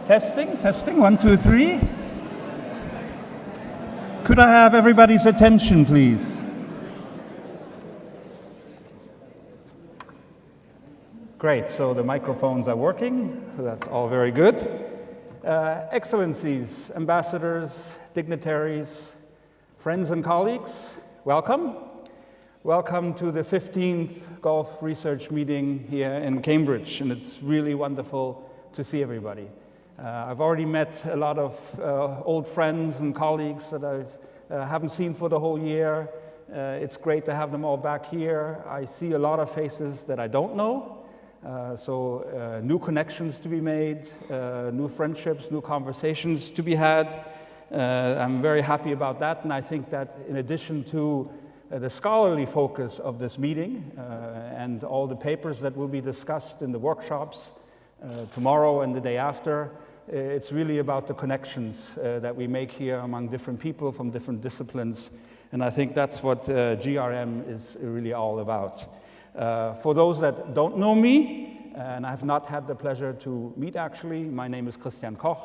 Testing, 1, 2, 3. Could I have everybody's attention, please? Great, so the microphones are working, so that's all very good. Excellencies, ambassadors, dignitaries, friends and colleagues, welcome. Welcome to the 15th Gulf Research Meeting here in Cambridge, and it's really wonderful to see everybody. I've already met a lot of old friends and colleagues that I haven't seen for the whole year. It's great to have them all back here. I see a lot of faces that I don't know, so new connections to be made, new friendships, new conversations to be had. I'm very happy about that, and I think that in addition to the scholarly focus of this meeting and all the papers that will be discussed in the workshops tomorrow and the day after, it's really about the connections that we make here among different people from different disciplines, and I think that's what GRM is really all about. For those that don't know me, and I've not had the pleasure to meet actually, my name is Christian Koch.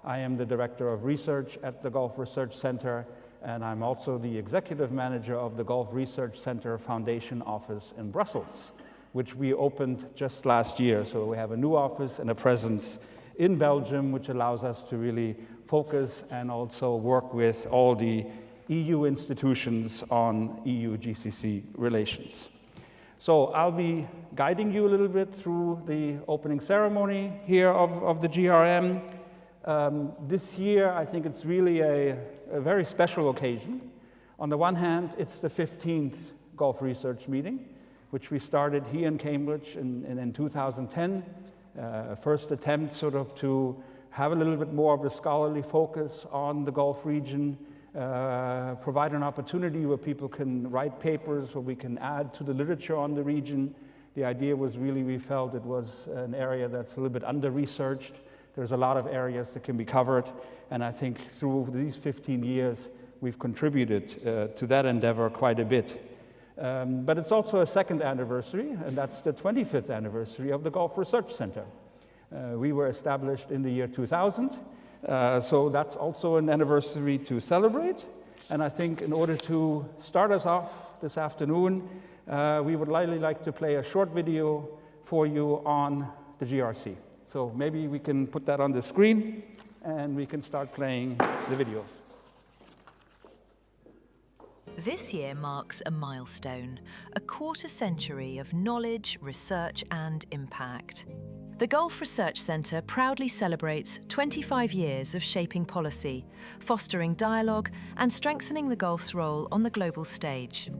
I am the Director of Research at the Gulf Research Center, and I'm also the Executive Manager of the Gulf Research Center Foundation office in Brussels, which we opened just last year. So we have a new office and a presence in Belgium, which allows us to really focus and also work with all the EU institutions on EU-GCC relations. So I'll be guiding you a little bit through the opening ceremony here of the GRM. This year, I think it's really a very special occasion. On the one hand, it's the 15th Gulf Research Meeting, which we started here in Cambridge in 2010. First attempt sort of to have a little bit more of a scholarly focus on the Gulf region, provide an opportunity where people can write papers, where we can add to the literature on the region. The idea was really, we felt it was an area that's a little bit under-researched. There's a lot of areas that can be covered, and I think through these 15 years, we've contributed to that endeavor quite a bit. But it's also a second anniversary, and that's the 25th anniversary of the Gulf Research Center. We were established in the year 2000, so that's also an anniversary to celebrate. And I think in order to start us off this afternoon, we would like to play a short video for you on the GRC. So maybe we can put that on the screen, and we can start playing the video. This year marks a milestone, a quarter century of knowledge, research and impact. The Gulf Research Center proudly celebrates 25 years of shaping policy, fostering dialogue and strengthening the Gulf's role on the global stage.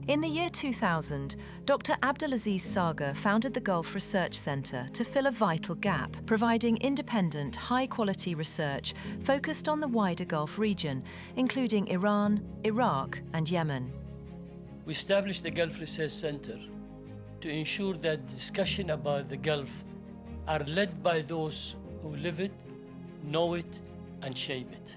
In the year 2000, Dr.Abdulaziz Sager founded the Gulf Research Center to fill a vital gap, providing independent, high-quality research focused on the wider Gulf region, including Iran, Iraq, and Yemen. We established the Gulf Research Center to ensure that discussion about the Gulf are led by those who live it, know it, and shape it.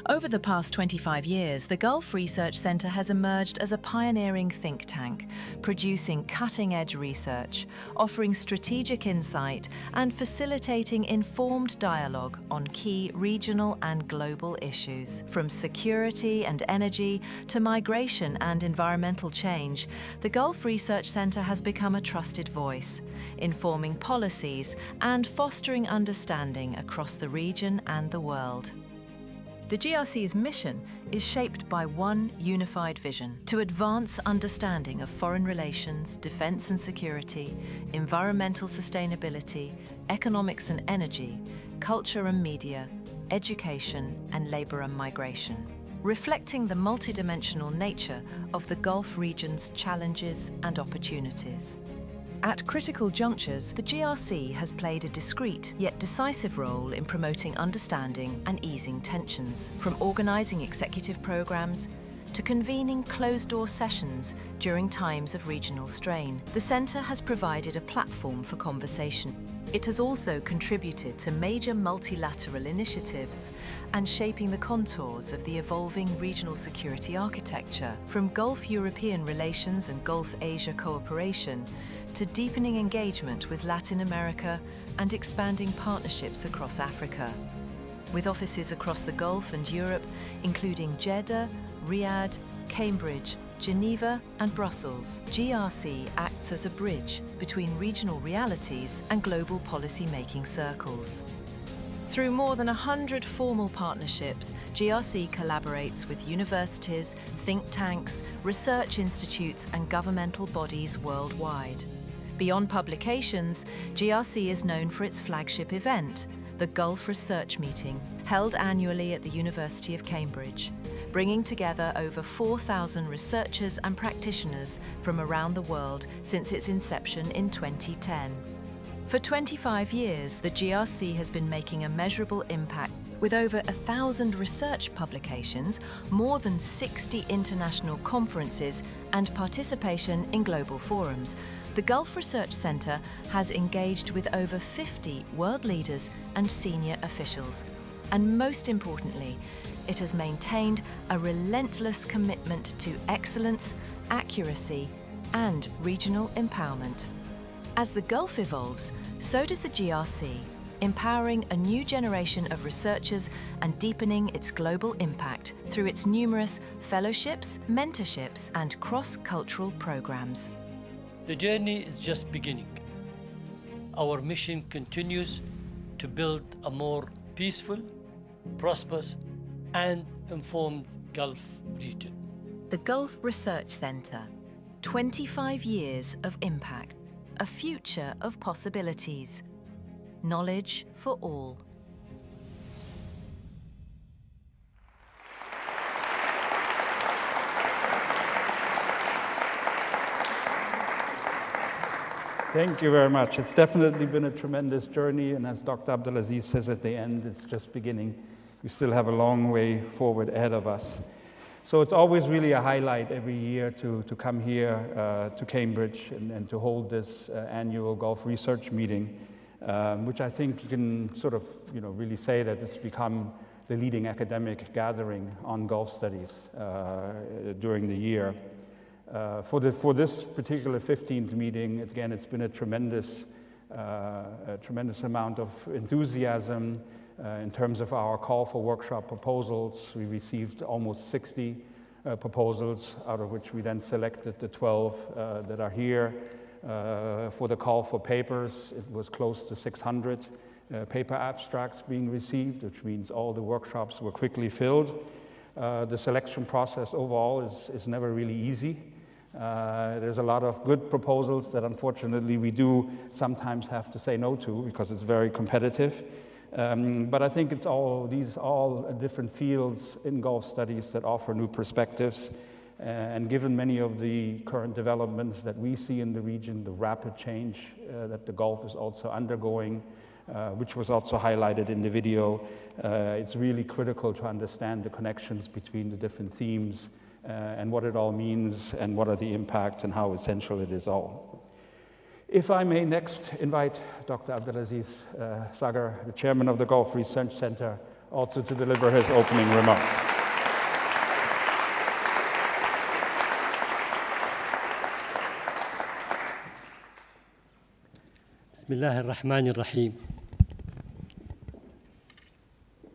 Over the past 25 years, the Gulf Research Center has emerged as a pioneering think tank, producing cutting-edge research, offering strategic insight, and facilitating informed dialogue on key regional and global issues. From security and energy to migration and environmental change, the Gulf Research Center has become a trusted voice, informing policies and fostering understanding across the region and the world. The GRC's mission is shaped by one unified vision: to advance understanding of foreign relations, defense and security, environmental sustainability, economics and energy, culture and media, education, and labor and migration, reflecting the multidimensional nature of the Gulf region's challenges and opportunities. At critical junctures, the GRC has played a discreet yet decisive role in promoting understanding and easing tensions, from organising executive programmes to convening closed-door sessions during times of regional strain. The Centre has provided a platform for conversation. It has also contributed to major multilateral initiatives and shaping the contours of the evolving regional security architecture, from Gulf-European relations and Gulf-Asia cooperation to deepening engagement with Latin America, and expanding partnerships across Africa. With offices across the Gulf and Europe, including Jeddah, Riyadh, Cambridge, Geneva and Brussels, GRC acts as a bridge between regional realities and global policy-making circles. Through more than 100 formal partnerships, GRC collaborates with universities, think tanks, research institutes and governmental bodies worldwide. Beyond publications, GRC is known for its flagship event, the Gulf Research Meeting, held annually at the University of Cambridge, bringing together over 4,000 researchers and practitioners from around the world since its inception in 2010. For 25 years, the GRC has been making a measurable impact with over 1,000 research publications, more than 60 international conferences, and participation in global forums. The Gulf Research Centre has engaged with over 50 world leaders and senior officials. And most importantly, it has maintained a relentless commitment to excellence, accuracy, and regional empowerment. As the Gulf evolves, so does the GRC, empowering a new generation of researchers and deepening its global impact through its numerous fellowships, mentorships, and cross-cultural programs. The journey is just beginning. Our mission continues to build a more peaceful, prosperous, and informed Gulf region. The Gulf Research Centre, 25 years of impact, a future of possibilities. Knowledge for all. Thank you very much. It's definitely been a tremendous journey, and as Dr. Abdulaziz says at the end, it's just beginning. We still have a long way forward ahead of us. So it's always really a highlight every year to come here to Cambridge and to hold this annual Gulf Research Meeting, which I think you can sort of really say that it's become the leading academic gathering on Gulf studies during the year. For this particular 15th meeting, again, it's been a tremendous amount of enthusiasm in terms of our call for workshop proposals. We received almost 60 proposals, out of which we then selected the 12 that are here. For the call for papers, it was close to 600 paper abstracts being received, which means all the workshops were quickly filled. The selection process overall is never really easy. There's a lot of good proposals that unfortunately we do sometimes have to say no to because it's very competitive. But I think it's these different fields in Gulf studies that offer new perspectives. And given many of the current developments that we see in the region, the rapid change that the Gulf is also undergoing, which was also highlighted in the video, it's really critical to understand the connections between the different themes and what it all means and what are the impacts and how essential it is all. If I may next invite Dr. Abdulaziz Sager, the chairman of the Gulf Research Center, also to deliver his opening remarks. Bismillah ar-Rahman ar-Rahim.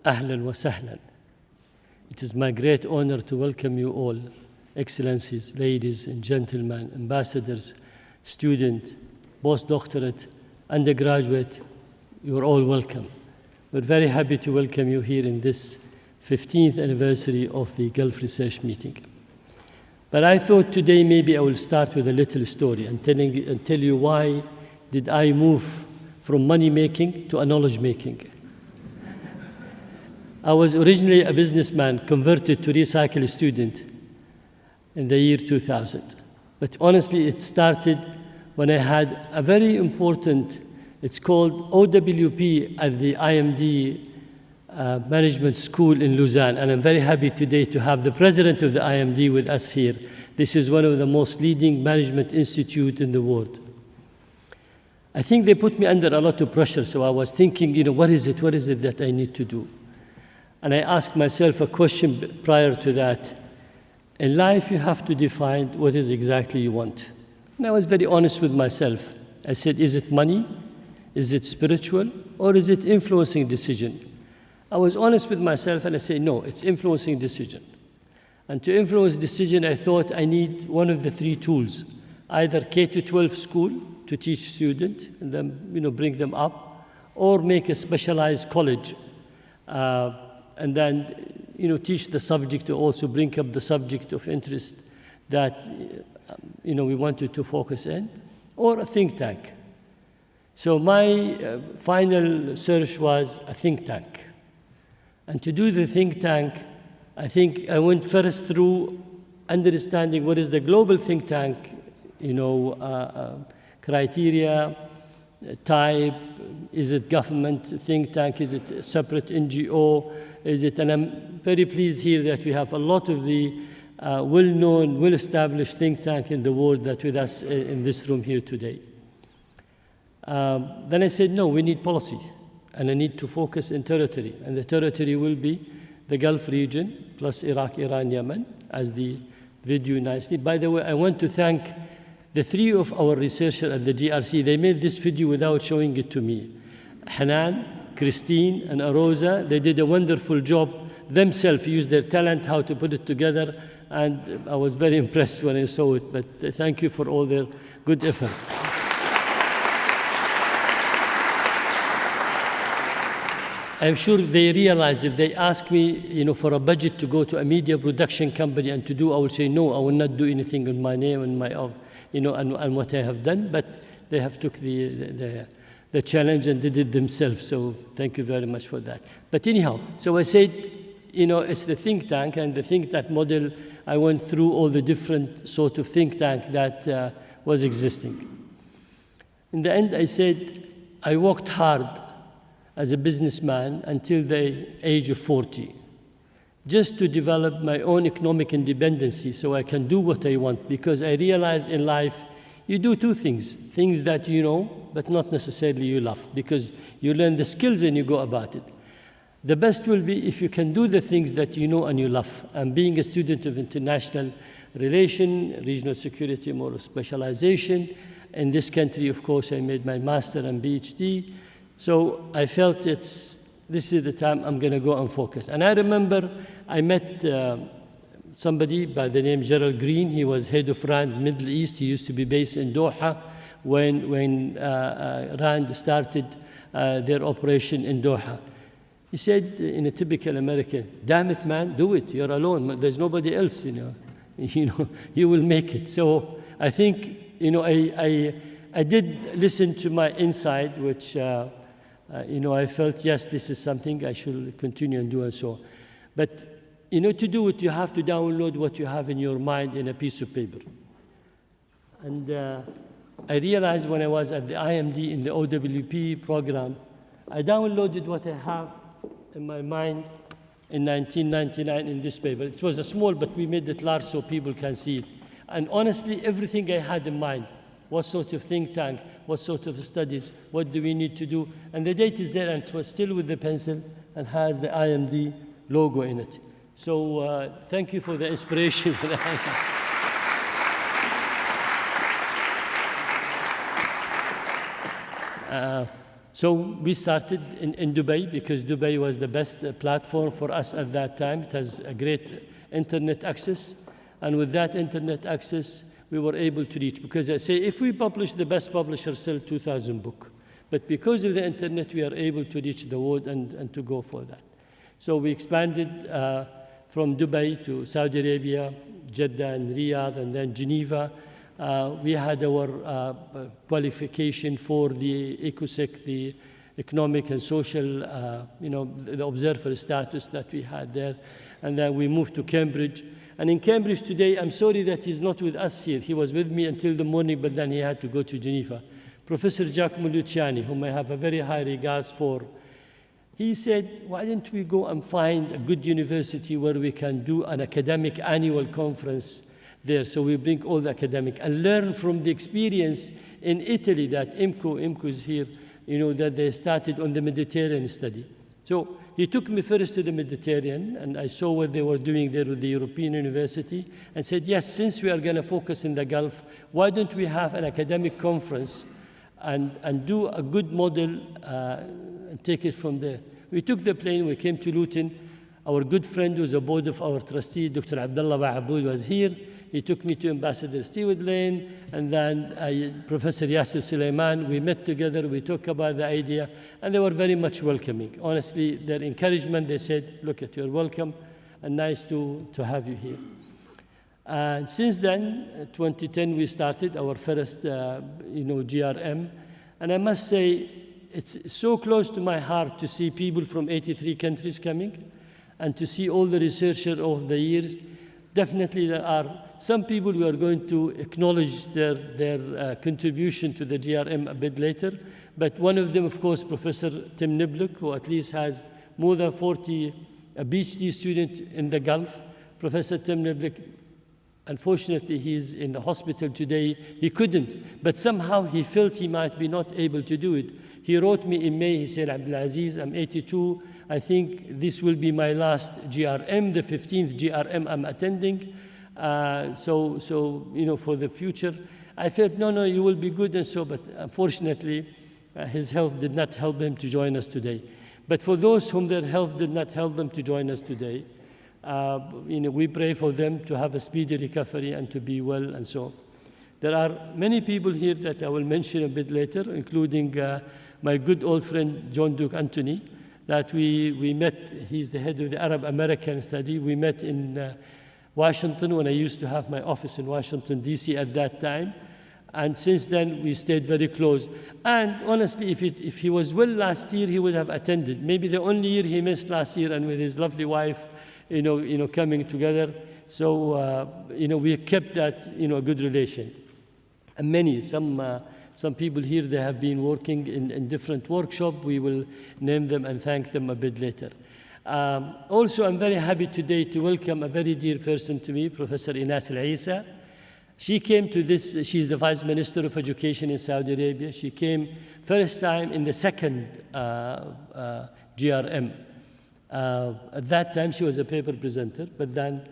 Ahlan wa sahlan. It is my great honor to welcome you all, excellencies, ladies and gentlemen, ambassadors, students, postdoctorate, undergraduate. You're all welcome. We're very happy to welcome you here in this 15th anniversary of the Gulf Research Meeting. But I thought today maybe I will start with a little story and tell you why did I move from money making to a knowledge making. I was originally a businessman converted to recycle student in the year 2000. But honestly, it started when I had a very important, it's called OWP at the IMD Management School in Lausanne. And I'm very happy today to have the president of the IMD with us here. This is one of the most leading management institutes in the world. I think they put me under a lot of pressure, so I was thinking, what is it that I need to do? And I asked myself a question prior to that. In life, you have to define what is exactly you want. And I was very honest with myself. I said, is it money? Is it spiritual, or is it influencing decision? I was honest with myself and I said, no, it's influencing decision. And to influence decision, I thought I need one of the three tools, either K-12 school to teach students and then bring them up, or make a specialized college and then teach the subject, to also bring up the subject of interest that we wanted to focus in, or a think tank. So my final search was a think tank. And to do the think tank, I think I went first through understanding what is the global think tank, criteria, type, is it government think tank, is it a separate NGO, and I'm very pleased here that we have a lot of the well-known, well-established think tank in the world that with us in this room here today. Then I said, no, we need policy. And I need to focus in territory. And the territory will be the Gulf region, plus Iraq, Iran, Yemen, as the video nicely. By the way, I want to thank the three of our researchers at the GRC. They made this video without showing it to me. Hanan, Christine, and Arosa, they did a wonderful job themselves, used their talent, how to put it together. And I was very impressed when I saw it. But thank you for all their good effort. I'm sure they realize if they ask me, for a budget to go to a media production company and to do, I will say, no, I will not do anything in my name and my, and what I have done. But they have took the challenge and did it themselves. So thank you very much for that. But anyhow, so I said, it's the think tank, and the think tank model, I went through all the different sort of think tank that was existing. In the end, I said, I worked hard as a businessman until the age of 40, just to develop my own economic independency so I can do what I want, because I realize in life you do two things that you know, but not necessarily you love, because you learn the skills and you go about it. The best will be if you can do the things that you know and you love. And being a student of international relation, regional security, more specialization, in this country, of course, I made my master and PhD. So I felt this is the time I'm going to go and focus. And I remember I met somebody by the name Gerald Green. He was head of RAND Middle East. He used to be based in Doha when RAND started their operation in Doha. He said in a typical American, damn it, man, do it. You're alone. There's nobody else, you will make it. So I think, I did listen to my inside, which I felt, yes, this is something I should continue and do and so on. But, to do it, you have to download what you have in your mind in a piece of paper. And I realized when I was at the IMD in the OWP program, I downloaded what I have in my mind in 1999 in this paper. It was a small, but we made it large so people can see it. And honestly, everything I had in mind, what sort of think tank, what sort of studies, what do we need to do? And the date is there, and it was still with the pencil and has the IMD logo in it. So thank you for the inspiration for that. So we started in Dubai because Dubai was the best platform for us at that time. It has a great internet access. And with that internet access, we were able to reach. Because I say, if we publish, the best publisher sell 2,000 books. But because of the internet, we are able to reach the world and to go for that. So we expanded from Dubai to Saudi Arabia, Jeddah and Riyadh, and then Geneva. We had our qualification for the ECOSEC, the economic and social, the observer status that we had there. And then we moved to Cambridge. And in Cambridge today, I'm sorry that he's not with us here. He was with me until the morning, but then he had to go to Geneva. Professor Giacomo Luciani, whom I have a very high regards for, he said, why don't we go and find a good university where we can do an academic annual conference there. So we bring all the academic and learn from the experience in Italy that IMCO is here, that they started on the Mediterranean study. So he took me first to the Mediterranean, and I saw what they were doing there with the European University, and said, yes, since we are going to focus in the Gulf, why don't we have an academic conference and do a good model and take it from there. We took the plane, we came to Luton. Our good friend who's a board of our trustee, Dr. Abdulaziz was here. He took me to Ambassador Stewart Lane, and then Professor Yasser Suleiman. We met together, we talked about the idea, and they were very much welcoming. Honestly, their encouragement, they said, look, you're welcome, and nice to have you here. And since then, 2010, we started our first, GRM. And I must say, it's so close to my heart to see people from 83 countries coming, and to see all the researchers of the years. Definitely there are some people who are going to acknowledge their contribution to the GRM a bit later. But one of them, of course, Professor Tim Niblick, who at least has more than 40 PhD students in the Gulf. Professor Tim Niblick, unfortunately, he's in the hospital today. He couldn't, but somehow he felt he might be not able to do it. He wrote me in May, he said, Abdulaziz, I'm 82. I think this will be my last GRM, the 15th GRM I'm attending. So for the future, I felt, no, you will be good and so, but unfortunately, his health did not help him to join us today. But for those whom their health did not help them to join us today, we pray for them to have a speedy recovery and to be well and so. There are many people here that I will mention a bit later, including my good old friend, John Duke Anthony, that we met. He's the head of the Arab American study. We met in Washington when I used to have my office in Washington, D.C. at that time. And since then, we stayed very close. And honestly, if he was well last year, he would have attended. Maybe the only year he missed last year, and with his lovely wife, coming together. So, we kept that, a good relation. And some people here, they have been working in different workshops. We will name them and thank them a bit later. Also, I'm very happy today to welcome a very dear person to me, Professor Inas Al-Isa. She came to this, she's the Vice Minister of Education in Saudi Arabia. She came first time in the second GRM. At that time, she was a paper presenter, but then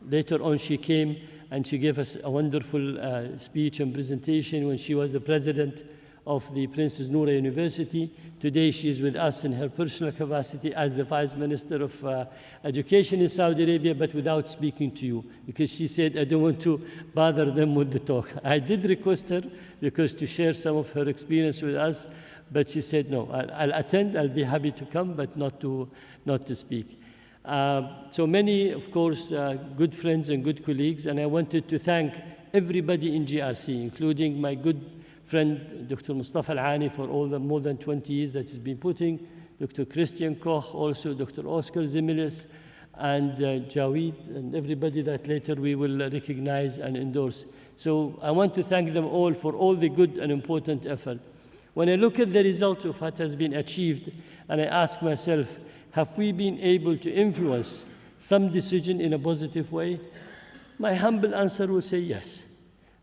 later on she came and she gave us a wonderful speech and presentation when she was the president of the Princess Noura University. Today she is with us in her personal capacity as the Vice Minister of Education in Saudi Arabia, but without speaking to you, because she said, I don't want to bother them with the talk. I did request her because to share some of her experience with us, but she said, no, I'll attend, I'll be happy to come, but not to speak. So many, of course, good friends and good colleagues, and I wanted to thank everybody in GRC, including my good friend, Dr. Mustafa Al-Ani, for all the more than 20 years that he's been putting, Dr. Christian Koch, also Dr. Oscar Zimilis, and Jawid, and everybody that later we will recognize and endorse. So I want to thank them all for all the good and important effort. When I look at the result of what has been achieved, and I ask myself, have we been able to influence some decision in a positive way? My humble answer will say yes,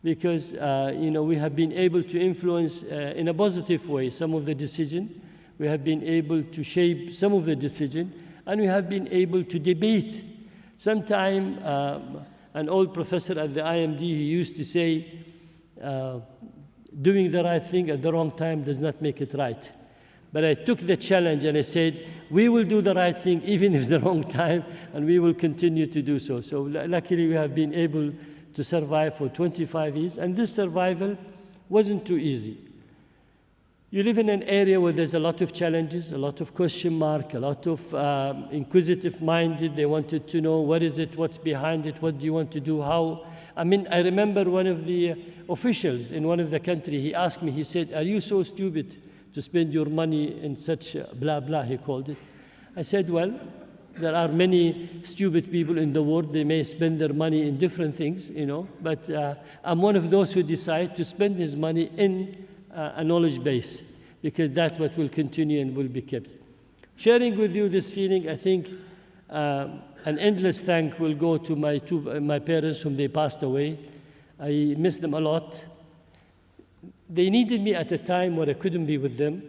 because we have been able to influence in a positive way some of the decision. We have been able to shape some of the decision, and we have been able to debate. Sometime, an old professor at the IMD, he used to say, doing the right thing at the wrong time does not make it right. But I took the challenge and I said, we will do the right thing even if it's the wrong time, and we will continue to do so. So luckily we have been able to survive for 25 years, and this survival wasn't too easy. You live in an area where there's a lot of challenges, a lot of question mark, a lot of inquisitive-minded. They wanted to know, what is it, what's behind it, what do you want to do, how? I remember one of the officials in one of the country, he asked me, he said, are you so stupid to spend your money in such blah, blah, he called it. I said, well, there are many stupid people in the world. They may spend their money in different things, but I'm one of those who decide to spend his money in a knowledge base, because that's what will continue and will be kept. Sharing with you this feeling, I think an endless thank will go to my parents whom they passed away. I miss them a lot. They needed me at a time when I couldn't be with them,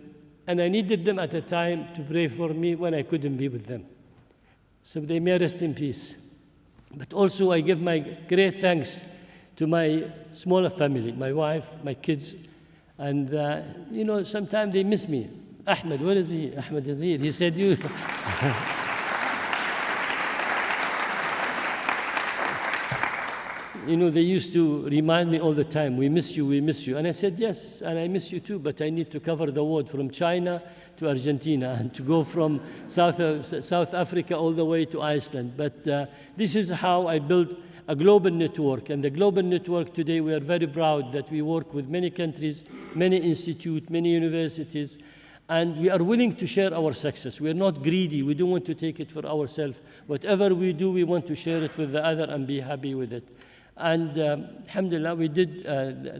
and I needed them at a time to pray for me when I couldn't be with them. So they may rest in peace. But also I give my great thanks to my smaller family, my wife, my kids, And, you know, sometimes they miss me. Ahmed, where is he? Ahmed is here. He said, you. You know, they used to remind me all the time, we miss you, we miss you. And I said, yes, and I miss you too, but I need to cover the world from China to Argentina and to go from South Africa all the way to Iceland. But this is how I built a global network. And the global network today, we are very proud that we work with many countries, many institutes, many universities, and we are willing to share our success. We are not greedy. We don't want to take it for ourselves. Whatever we do, we want to share it with the other and be happy with it. And alhamdulillah, we did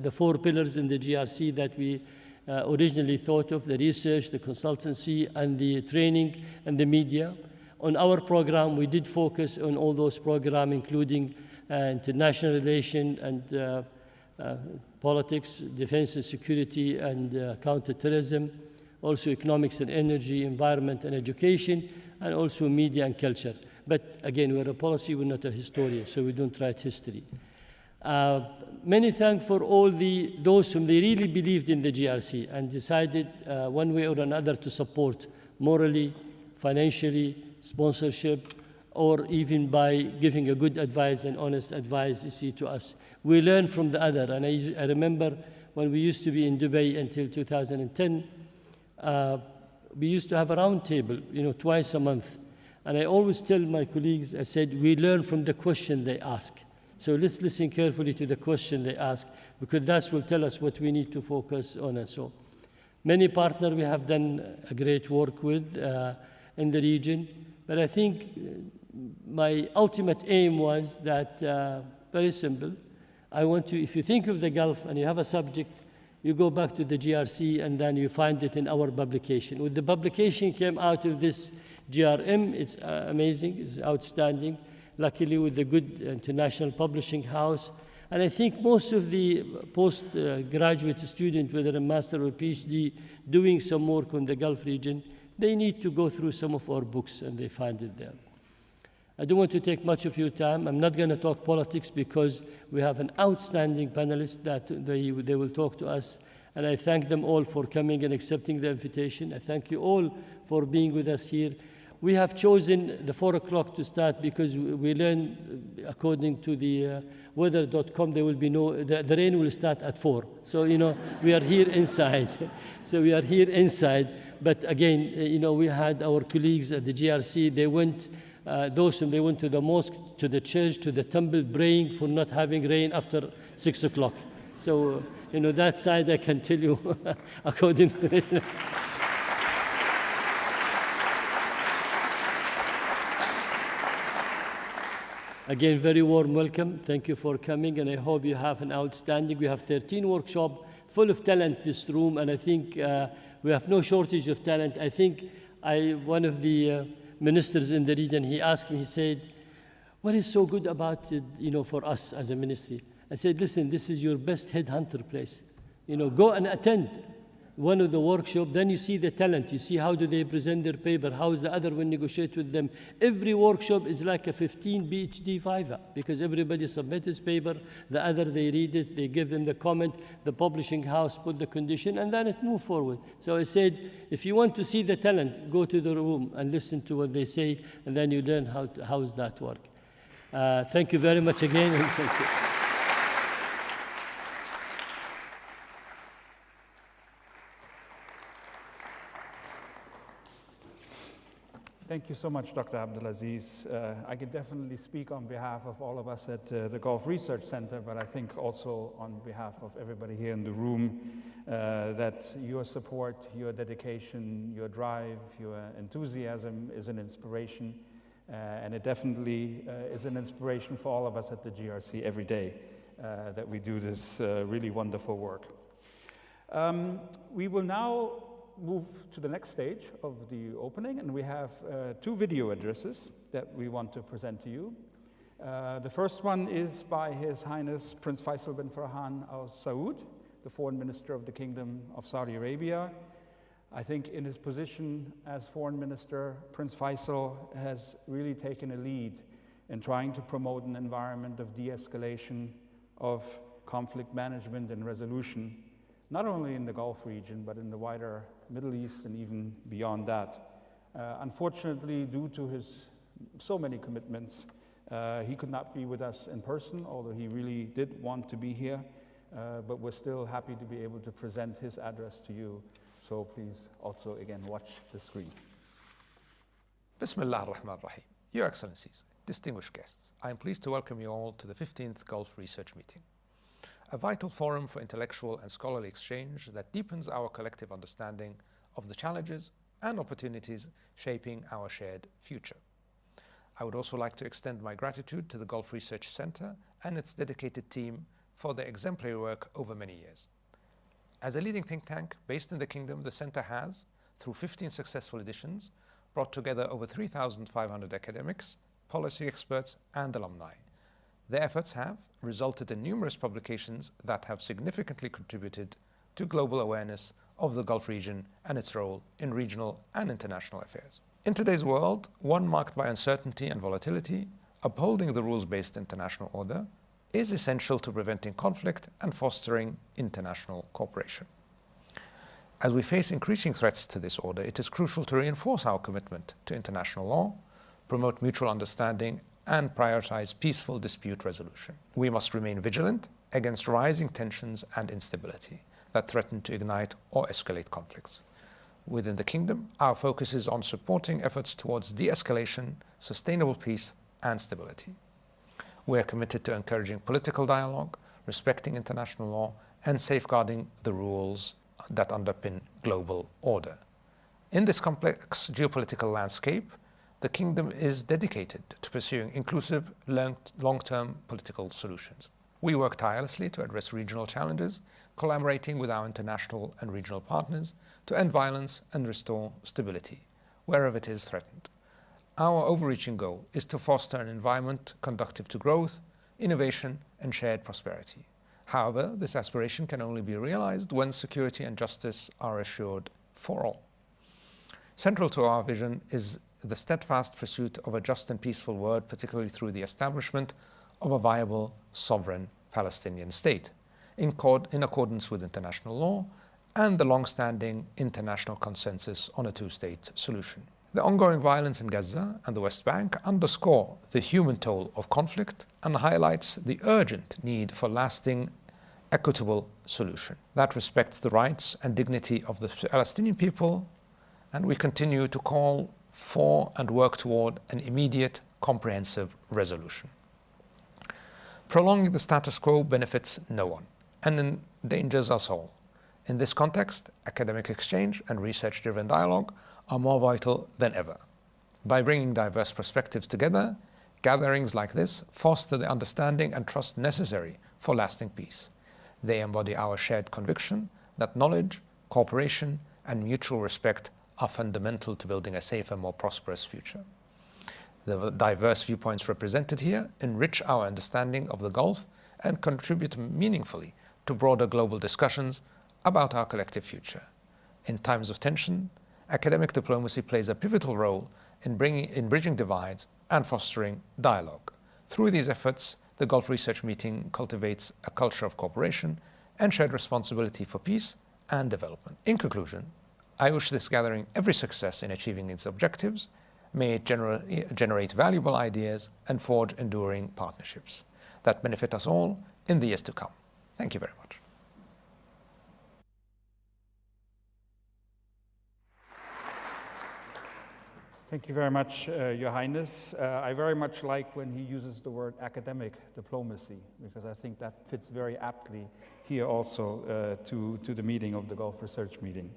the 4 pillars in the GRC that we originally thought of: the research, the consultancy, and the training, and the media. On our program, we did focus on all those programs, including international relations and politics, defense and security, and counterterrorism, also economics and energy, environment and education, and also media and culture. But again, we're a policy, we're not a historian, so we don't write history. Many thanks for all those whom they really believed in the GRC and decided one way or another to support morally, financially, sponsorship, or even by giving a good advice and honest advice, you see, to us. We learn from the other. And I remember when we used to be in Dubai until 2010, we used to have a round table, you know, twice a month. And I always tell my colleagues, I said, we learn from the question they ask. So let's listen carefully to the question they ask, because that will tell us what we need to focus on. And so many partners we have done a great work with in the region. But I think my ultimate aim was that, very simple, I want to, if you think of the Gulf and you have a subject, you go back to the GRC and then you find it in our publication. With the publication came out of this GRM, it's amazing, it's outstanding. Luckily with the good international publishing house. And I think most of the postgraduate students, whether a master or PhD, doing some work on the Gulf region, they need to go through some of our books and they find it there. I don't want to take much of your time. I'm not going to talk politics because we have an outstanding panelist that they will talk to us. And I thank them all for coming and accepting the invitation. I thank you all for being with us here. We have chosen the 4 o'clock to start because we learn, according to the weather.com, there will be the rain will start at 4. So, you know, we are here inside. So we are here inside. But again, you know, we had our colleagues at the GRC, they went, they went to the mosque, to the church, to the temple, praying for not having rain after 6 o'clock. So, you know, that side I can tell you, according to this. Again, very warm welcome. Thank you for coming, and I hope you have an outstanding. We have 13 workshops full of talent in this room, and I think we have no shortage of talent. I think one of the ministers in the region, he asked me, he said, what is so good about it, you know, for us as a ministry? I said, listen, this is your best headhunter place. You know, go and attend one of the workshops, then you see the talent, you see how do they present their paper, how is the other one negotiate with them. Every workshop is like a 15 PhD viva because everybody submits his paper, the other they read it, they give them the comment, the publishing house put the condition, and then it moves forward. So I said, if you want to see the talent, go to the room and listen to what they say, and then you learn how does that work. Thank you very much again, and thank you. Thank you so much, Dr. Abdulaziz. I can definitely speak on behalf of all of us at the Gulf Research Center, but I think also on behalf of everybody here in the room, that your support, your dedication, your drive, your enthusiasm is an inspiration, and it definitely is an inspiration for all of us at the GRC every day that we do this really wonderful work. We will now move to the next stage of the opening, and we have 2 video addresses that we want to present to you. The first one is by His Highness Prince Faisal bin Farhan Al-Saud, the Foreign Minister of the Kingdom of Saudi Arabia. I think in his position as Foreign Minister, Prince Faisal has really taken a lead in trying to promote an environment of de-escalation, of conflict management and resolution not only in the Gulf region, but in the wider Middle East and even beyond that. Unfortunately, due to his so many commitments, he could not be with us in person, although he really did want to be here, but we're still happy to be able to present his address to you. So please also, again, watch the screen. Bismillah ar-Rahman ar-Rahim. Your Excellencies, distinguished guests, I am pleased to welcome you all to the 15th Gulf Research Meeting, a vital forum for intellectual and scholarly exchange that deepens our collective understanding of the challenges and opportunities shaping our shared future. I would also like to extend my gratitude to the Gulf Research Center and its dedicated team for their exemplary work over many years. As a leading think tank based in the Kingdom, the Center has, through 15 successful editions, brought together over 3,500 academics, policy experts, and alumni. Their efforts have resulted in numerous publications that have significantly contributed to global awareness of the Gulf region and its role in regional and international affairs. In today's world, one marked by uncertainty and volatility, upholding the rules-based international order is essential to preventing conflict and fostering international cooperation. As we face increasing threats to this order, it is crucial to reinforce our commitment to international law, promote mutual understanding, and prioritize peaceful dispute resolution. We must remain vigilant against rising tensions and instability that threaten to ignite or escalate conflicts. Within the Kingdom, our focus is on supporting efforts towards de-escalation, sustainable peace, and stability. We are committed to encouraging political dialogue, respecting international law, and safeguarding the rules that underpin global order. In this complex geopolitical landscape, the Kingdom is dedicated to pursuing inclusive, long-term political solutions. We work tirelessly to address regional challenges, collaborating with our international and regional partners to end violence and restore stability wherever it is threatened. Our overreaching goal is to foster an environment conducive to growth, innovation, and shared prosperity. However, this aspiration can only be realized when security and justice are assured for all. Central to our vision is the steadfast pursuit of a just and peaceful world, particularly through the establishment of a viable, sovereign Palestinian state, in accordance with international law and the long-standing international consensus on a two-state solution. The ongoing violence in Gaza and the West Bank underscore the human toll of conflict and highlights the urgent need for lasting, equitable solution that respects the rights and dignity of the Palestinian people, and we continue to call for and work toward an immediate, comprehensive resolution. Prolonging the status quo benefits no one and endangers us all. In this context, academic exchange and research-driven dialogue are more vital than ever. By bringing diverse perspectives together, gatherings like this foster the understanding and trust necessary for lasting peace. They embody our shared conviction that knowledge, cooperation, and mutual respect are fundamental to building a safer, more prosperous future. The diverse viewpoints represented here enrich our understanding of the Gulf and contribute meaningfully to broader global discussions about our collective future. In times of tension, academic diplomacy plays a pivotal role in bridging divides and fostering dialogue. Through these efforts, the Gulf Research Meeting cultivates a culture of cooperation and shared responsibility for peace and development. In conclusion, I wish this gathering every success in achieving its objectives. May it generate valuable ideas and forge enduring partnerships that benefit us all in the years to come. Thank you very much. Thank you very much, Your Highness. I very much like when he uses the word academic diplomacy, because I think that fits very aptly here also to the meeting of the Gulf Research Meeting.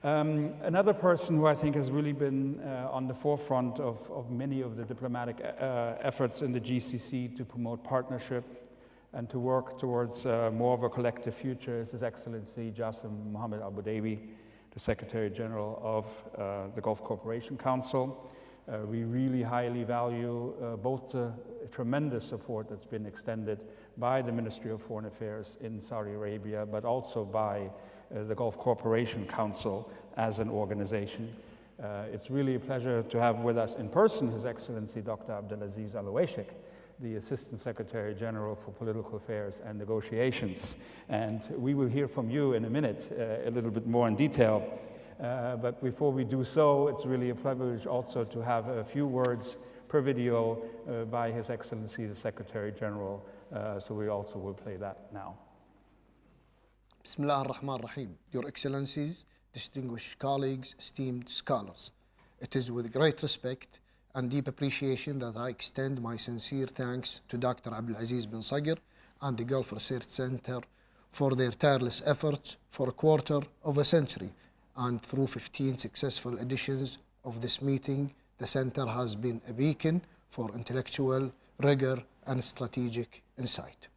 Another person who I think has really been on the forefront of many of the diplomatic efforts in the GCC to promote partnership and to work towards more of a collective future is His Excellency Jasem Mohamed Budaiwi, the Secretary General of the Gulf Cooperation Council. We really highly value both the tremendous support that's been extended by the Ministry of Foreign Affairs in Saudi Arabia, but also by the Gulf Cooperation Council as an organization. It's really a pleasure to have with us in person His Excellency Dr. Abdulaziz Sager, the Assistant Secretary General for Political Affairs and Negotiations. And we will hear from you in a minute, a little bit more in detail. But before we do so, it's really a privilege also to have a few words per video by His Excellency the Secretary General. So we also will play that now. Bismillah ar-Rahman ar-Rahim. Your Excellencies, distinguished colleagues, esteemed scholars. It is with great respect and deep appreciation that I extend my sincere thanks to Dr. Abdulaziz bin Sager and the Gulf Research Center for their tireless efforts for a quarter of a century, and through 15 successful editions of this meeting, the center has been a beacon for intellectual rigor and strategic insight.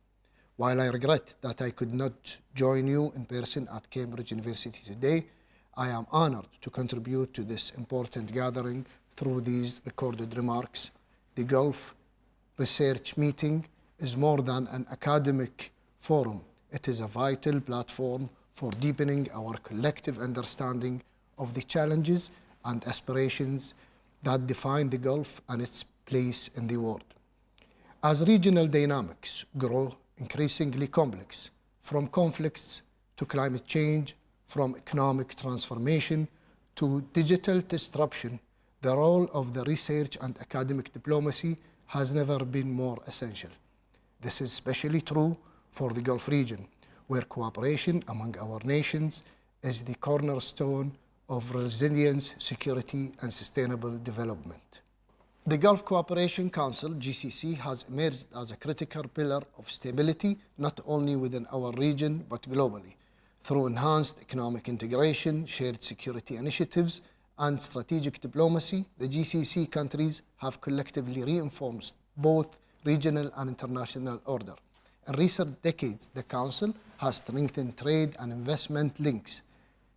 While I regret that I could not join you in person at Cambridge University today, I am honored to contribute to this important gathering through these recorded remarks. The Gulf Research Meeting is more than an academic forum. It is a vital platform for deepening our collective understanding of the challenges and aspirations that define the Gulf and its place in the world. As regional dynamics grow increasingly complex, from conflicts to climate change, from economic transformation to digital disruption, the role of the research and academic diplomacy has never been more essential. This is especially true for the Gulf region, where cooperation among our nations is the cornerstone of resilience, security, and sustainable development. The Gulf Cooperation Council, GCC, has emerged as a critical pillar of stability, not only within our region, but globally. Through enhanced economic integration, shared security initiatives, and strategic diplomacy, the GCC countries have collectively reinforced both regional and international order. In recent decades, the Council has strengthened trade and investment links,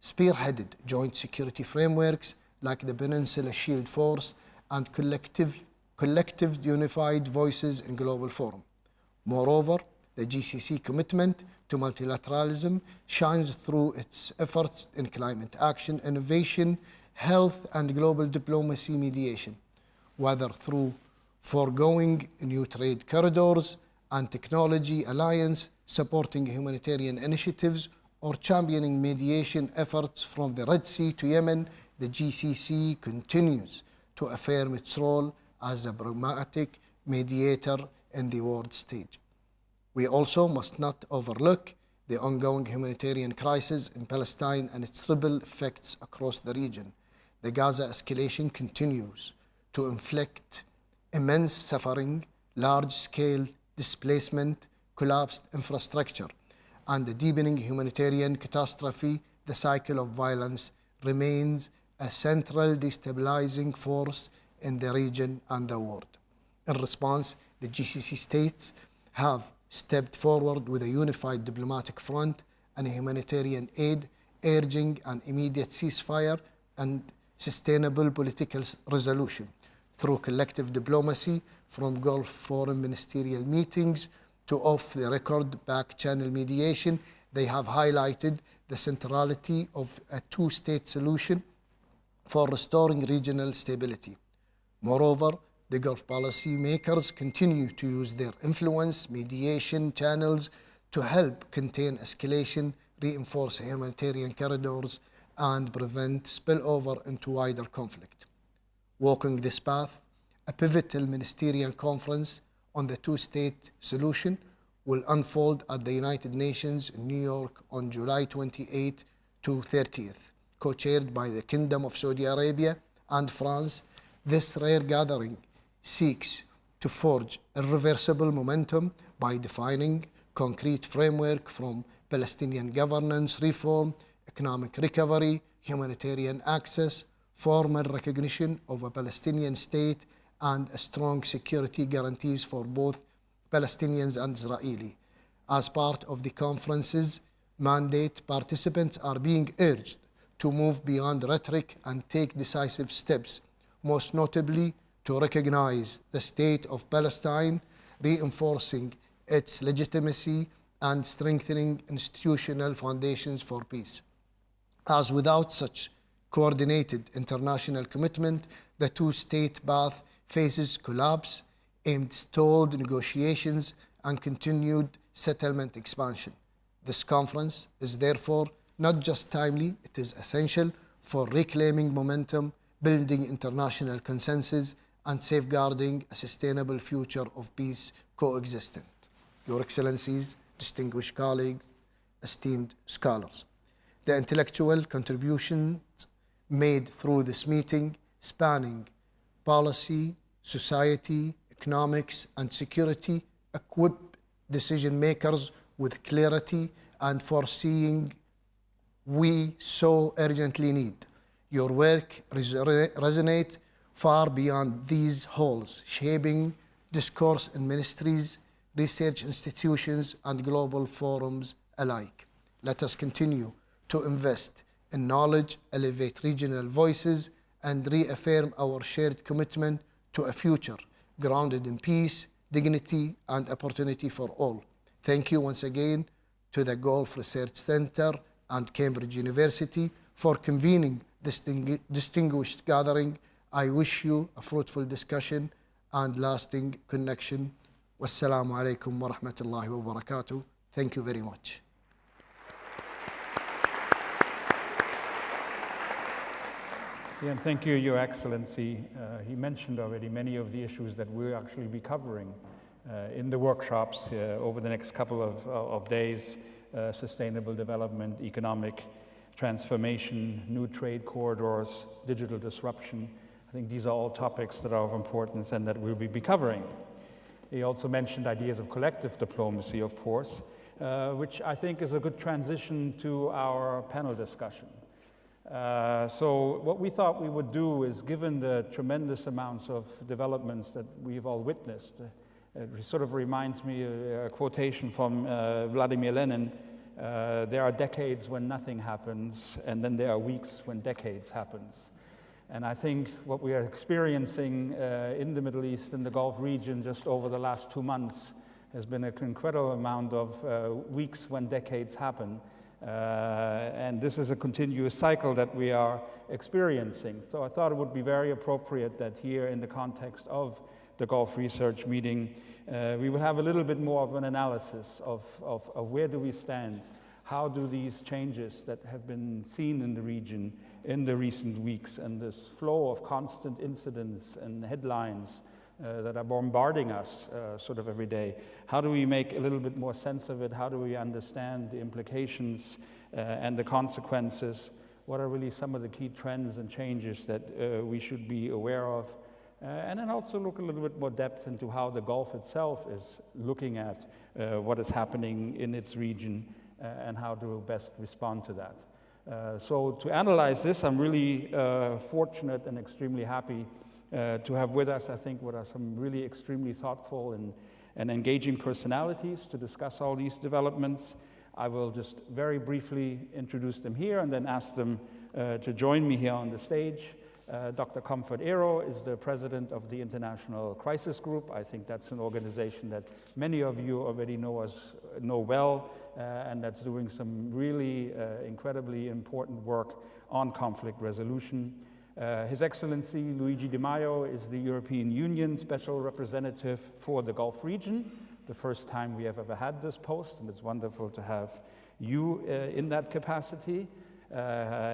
spearheaded joint security frameworks like the Peninsula Shield Force, and collective unified voices in global forum. Moreover, the GCC commitment to multilateralism shines through its efforts in climate action, innovation, health, and global diplomacy mediation, whether through foregoing new trade corridors and technology alliance, supporting humanitarian initiatives, or championing mediation efforts from the Red Sea to Yemen. The GCC continues to affirm its role as a pragmatic mediator in the world stage. We also must not overlook the ongoing humanitarian crisis in Palestine and its ripple effects across the region. The Gaza escalation continues to inflict immense suffering, large-scale displacement, collapsed infrastructure, and the deepening humanitarian catastrophe. The cycle of violence remains a central destabilizing force in the region and the world. In response, the GCC states have stepped forward with a unified diplomatic front and humanitarian aid, urging an immediate ceasefire and sustainable political resolution. Through collective diplomacy, from Gulf Forum ministerial meetings to off-the-record back-channel mediation, they have highlighted the centrality of a two-state solution for restoring regional stability. Moreover, the Gulf policy makers continue to use their influence, mediation channels to help contain escalation, reinforce humanitarian corridors, and prevent spillover into wider conflict. Walking this path, a pivotal ministerial conference on the two-state solution will unfold at the United Nations in New York on July 28 to 30th, co-chaired by the Kingdom of Saudi Arabia and France. This rare gathering seeks to forge irreversible momentum by defining concrete framework from Palestinian governance reform, economic recovery, humanitarian access, formal recognition of a Palestinian state, and strong security guarantees for both Palestinians and Israeli. As part of the conference's mandate, participants are being urged to move beyond rhetoric and take decisive steps, most notably to recognize the state of Palestine, reinforcing its legitimacy and strengthening institutional foundations for peace. As without such coordinated international commitment, the two-state path faces collapse, aimed stalled negotiations and continued settlement expansion. This conference is therefore not just timely, it is essential for reclaiming momentum, building international consensus, and safeguarding a sustainable future of peace coexistent. Your Excellencies, distinguished colleagues, esteemed scholars, the intellectual contributions made through this meeting, spanning policy, society, economics, and security, equip decision makers with clarity and foreseeing we so urgently need. Your work resonates far beyond these halls, shaping discourse in ministries, research institutions, and global forums alike. Let us continue to invest in knowledge, elevate regional voices, and reaffirm our shared commitment to a future grounded in peace, dignity, and opportunity for all. Thank you once again to the Gulf Research Center and Cambridge University for convening this distinguished gathering. I wish you a fruitful discussion and lasting connection. Wassalamu alaikum wa rahmatullahi wa barakatuh. Thank you very much. Yeah, and thank you, Your Excellency. He mentioned already many of the issues that we'll actually be covering in the workshops over the next couple of days. Sustainable development, economic transformation, new trade corridors, digital disruption. I think these are all topics that are of importance and that we'll be covering. He also mentioned ideas of collective diplomacy, of course, which I think is a good transition to our panel discussion. So what we thought we would do is, given the tremendous amounts of developments that we've all witnessed, it sort of reminds me of a quotation from Vladimir Lenin, there are decades when nothing happens, and then there are weeks when decades happens. And I think what we are experiencing in the Middle East, in the Gulf region, just over the last 2 months, has been an incredible amount of weeks when decades happen. And this is a continuous cycle that we are experiencing. So I thought it would be very appropriate that here, in the context of the Gulf Research Meeting, we would have a little bit more of an analysis of where do we stand, how do these changes that have been seen in the region in the recent weeks, and this flow of constant incidents and headlines that are bombarding us sort of every day, how do we make a little bit more sense of it? How do we understand the implications and the consequences? What are really some of the key trends and changes that we should be aware of? And then also look a little bit more depth into how the Gulf itself is looking at what is happening in its region and how to best respond to that. So to analyze this, I'm really fortunate and extremely happy to have with us, I think, what are some really extremely thoughtful and engaging personalities to discuss all these developments. I will just very briefly introduce them here and then ask them to join me here on the stage. Dr. Comfort Aero is the president of the International Crisis Group. I think that's an organization that many of you already know well, and that's doing some really incredibly important work on conflict resolution. His Excellency Luigi Di Maio is the European Union Special Representative for the Gulf region, the first time we have ever had this post, and it's wonderful to have you in that capacity.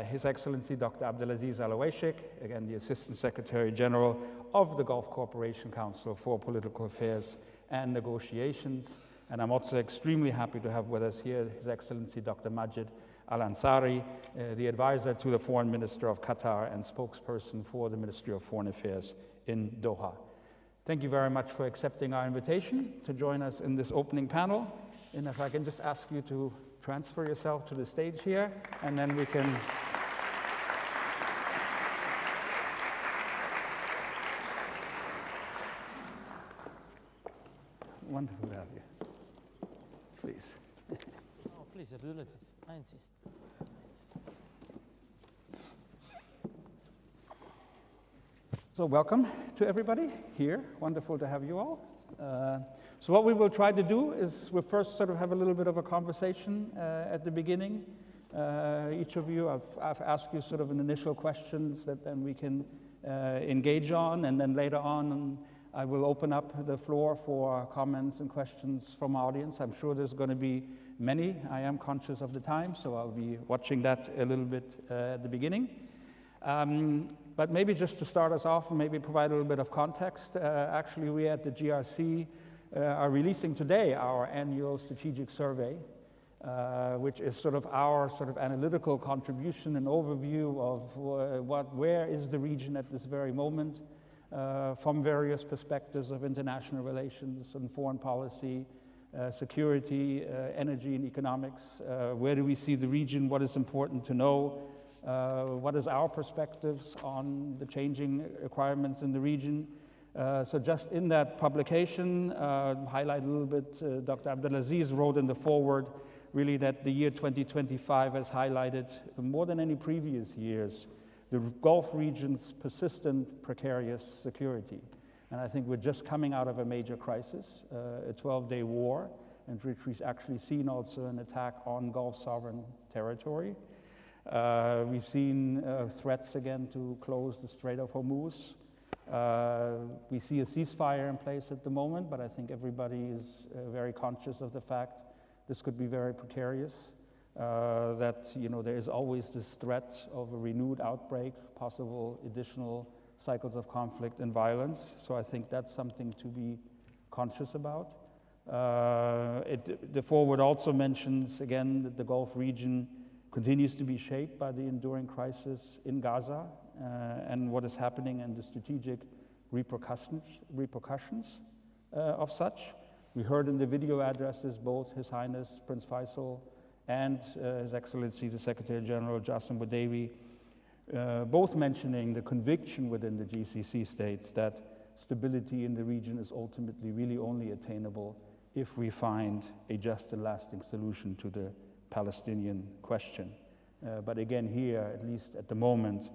His Excellency Dr. Abdulaziz Sager, again the Assistant Secretary General of the Gulf Cooperation Council for Political Affairs and Negotiations. And I'm also extremely happy to have with us here His Excellency Dr. Majid Al-Ansari, the advisor to the Foreign Minister of Qatar and spokesperson for the Ministry of Foreign Affairs in Doha. Thank you very much for accepting our invitation to join us in this opening panel. And if I can just ask you to transfer yourself to the stage here, and then we can... Wonderful to have you. Please. Oh, please, Abdulaziz, I insist. So welcome to everybody here. Wonderful to have you all. So what we will try to do is we'll first sort of have a little bit of a conversation at the beginning. Each of you, I've asked you sort of an initial questions that then we can engage on, and then later on I will open up the floor for comments and questions from our audience. I'm sure there's going to be many. I am conscious of the time, so I'll be watching that a little bit at the beginning. But maybe just to start us off and maybe provide a little bit of context, actually we at the GRC are releasing today our annual strategic survey, which is sort of our analytical contribution and overview of where is the region at this very moment from various perspectives of international relations and foreign policy, security, energy and economics. Where do we see the region? What is important to know? What is our perspectives on the changing requirements in the region? So just in that publication, highlight a little bit, Dr. Abdulaziz wrote in the foreword really that the year 2025 has highlighted more than any previous years the Gulf region's persistent precarious security. And I think we're just coming out of a major crisis, a 12-day war, in which we've actually seen also an attack on Gulf sovereign territory. We've seen threats again to close the Strait of Hormuz. We see a ceasefire in place at the moment, but I think everybody is very conscious of the fact this could be very precarious, that there is always this threat of a renewed outbreak, possible additional cycles of conflict and violence. So I think that's something to be conscious about. The foreword also mentions again that the Gulf region continues to be shaped by the enduring crisis in Gaza and what is happening and the strategic repercussions of such. We heard in the video addresses both His Highness Prince Faisal and His Excellency the Secretary General Jasem Budaiwi, both mentioning the conviction within the GCC states that stability in the region is ultimately really only attainable if we find a just and lasting solution to the Palestinian question. But again here, at least at the moment,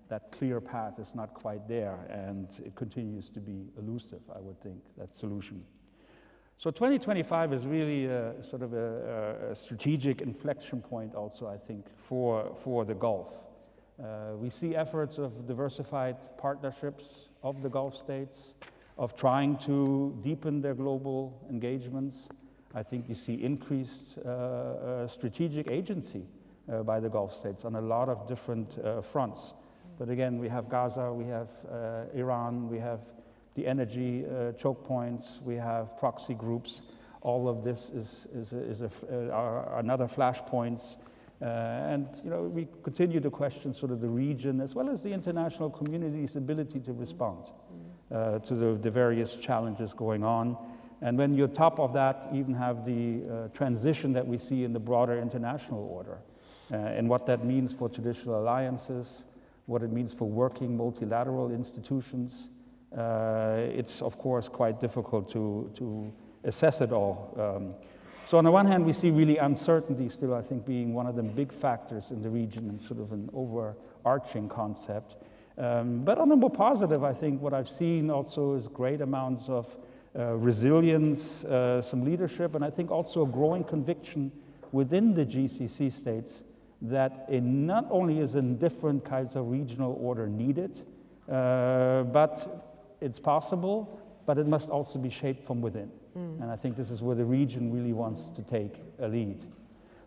that clear path is not quite there, and it continues to be elusive, I would think, that solution. So 2025 is really sort of a strategic inflection point also, I think, for the Gulf. We see efforts of diversified partnerships of the Gulf states, of trying to deepen their global engagements. I think you see increased strategic agency by the Gulf states on a lot of different fronts. But again, we have Gaza, we have Iran, we have the energy choke points, we have proxy groups. All of this is another flashpoints. And we continue to question sort of the region as well as the international community's ability to respond to the various challenges going on. And when you're top of that, even have the transition that we see in the broader international order and what that means for traditional alliances, what it means for working multilateral institutions. It's, of course, quite difficult to assess it all. So on the one hand, we see really uncertainty still, I think, being one of the big factors in the region and sort of an overarching concept. But on the more positive, I think what I've seen also is great amounts of resilience, some leadership, and I think also a growing conviction within the GCC states that not only is a different kinds of regional order needed, but it's possible, but it must also be shaped from within. And I think this is where the region really wants to take a lead.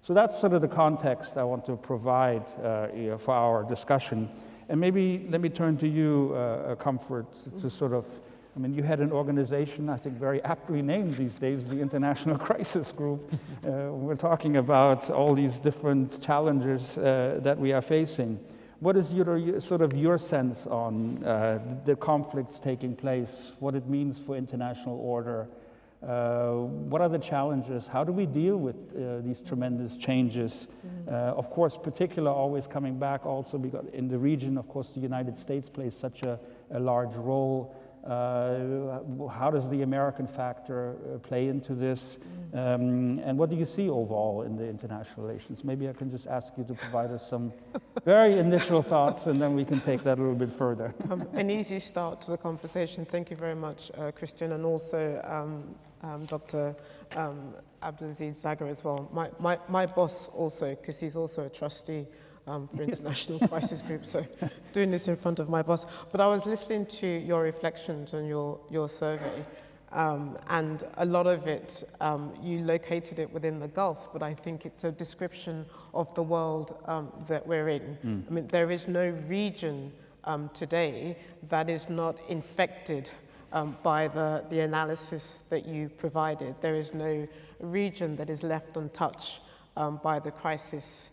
So that's sort of the context I want to provide for our discussion. And maybe let me turn to you, Comfort, to sort of, you had an organization, I think very aptly named these days, the International Crisis Group. We're talking about all these different challenges that we are facing. What is your sense on the conflicts taking place, what it means for international order? What are the challenges? How do we deal with these tremendous changes? Of course, particular always coming back also because in the region, of course, the United States plays such a large role. How does the American factor play into this? And what do you see overall in the international relations? Maybe I can just ask you to provide us some very initial thoughts, and then we can take that a little bit further. An easy start to the conversation. Thank you very much, Christian, and also Dr. Abdulaziz Sager as well. My boss also, because he's also a trustee for International Crisis Group, so doing this in front of my boss. But I was listening to your reflections on your survey, and a lot of it, you located it within the Gulf, but I think it's a description of the world that we're in. I mean, there is no region today that is not infected by the analysis that you provided. There is no region that is left untouched by the crisis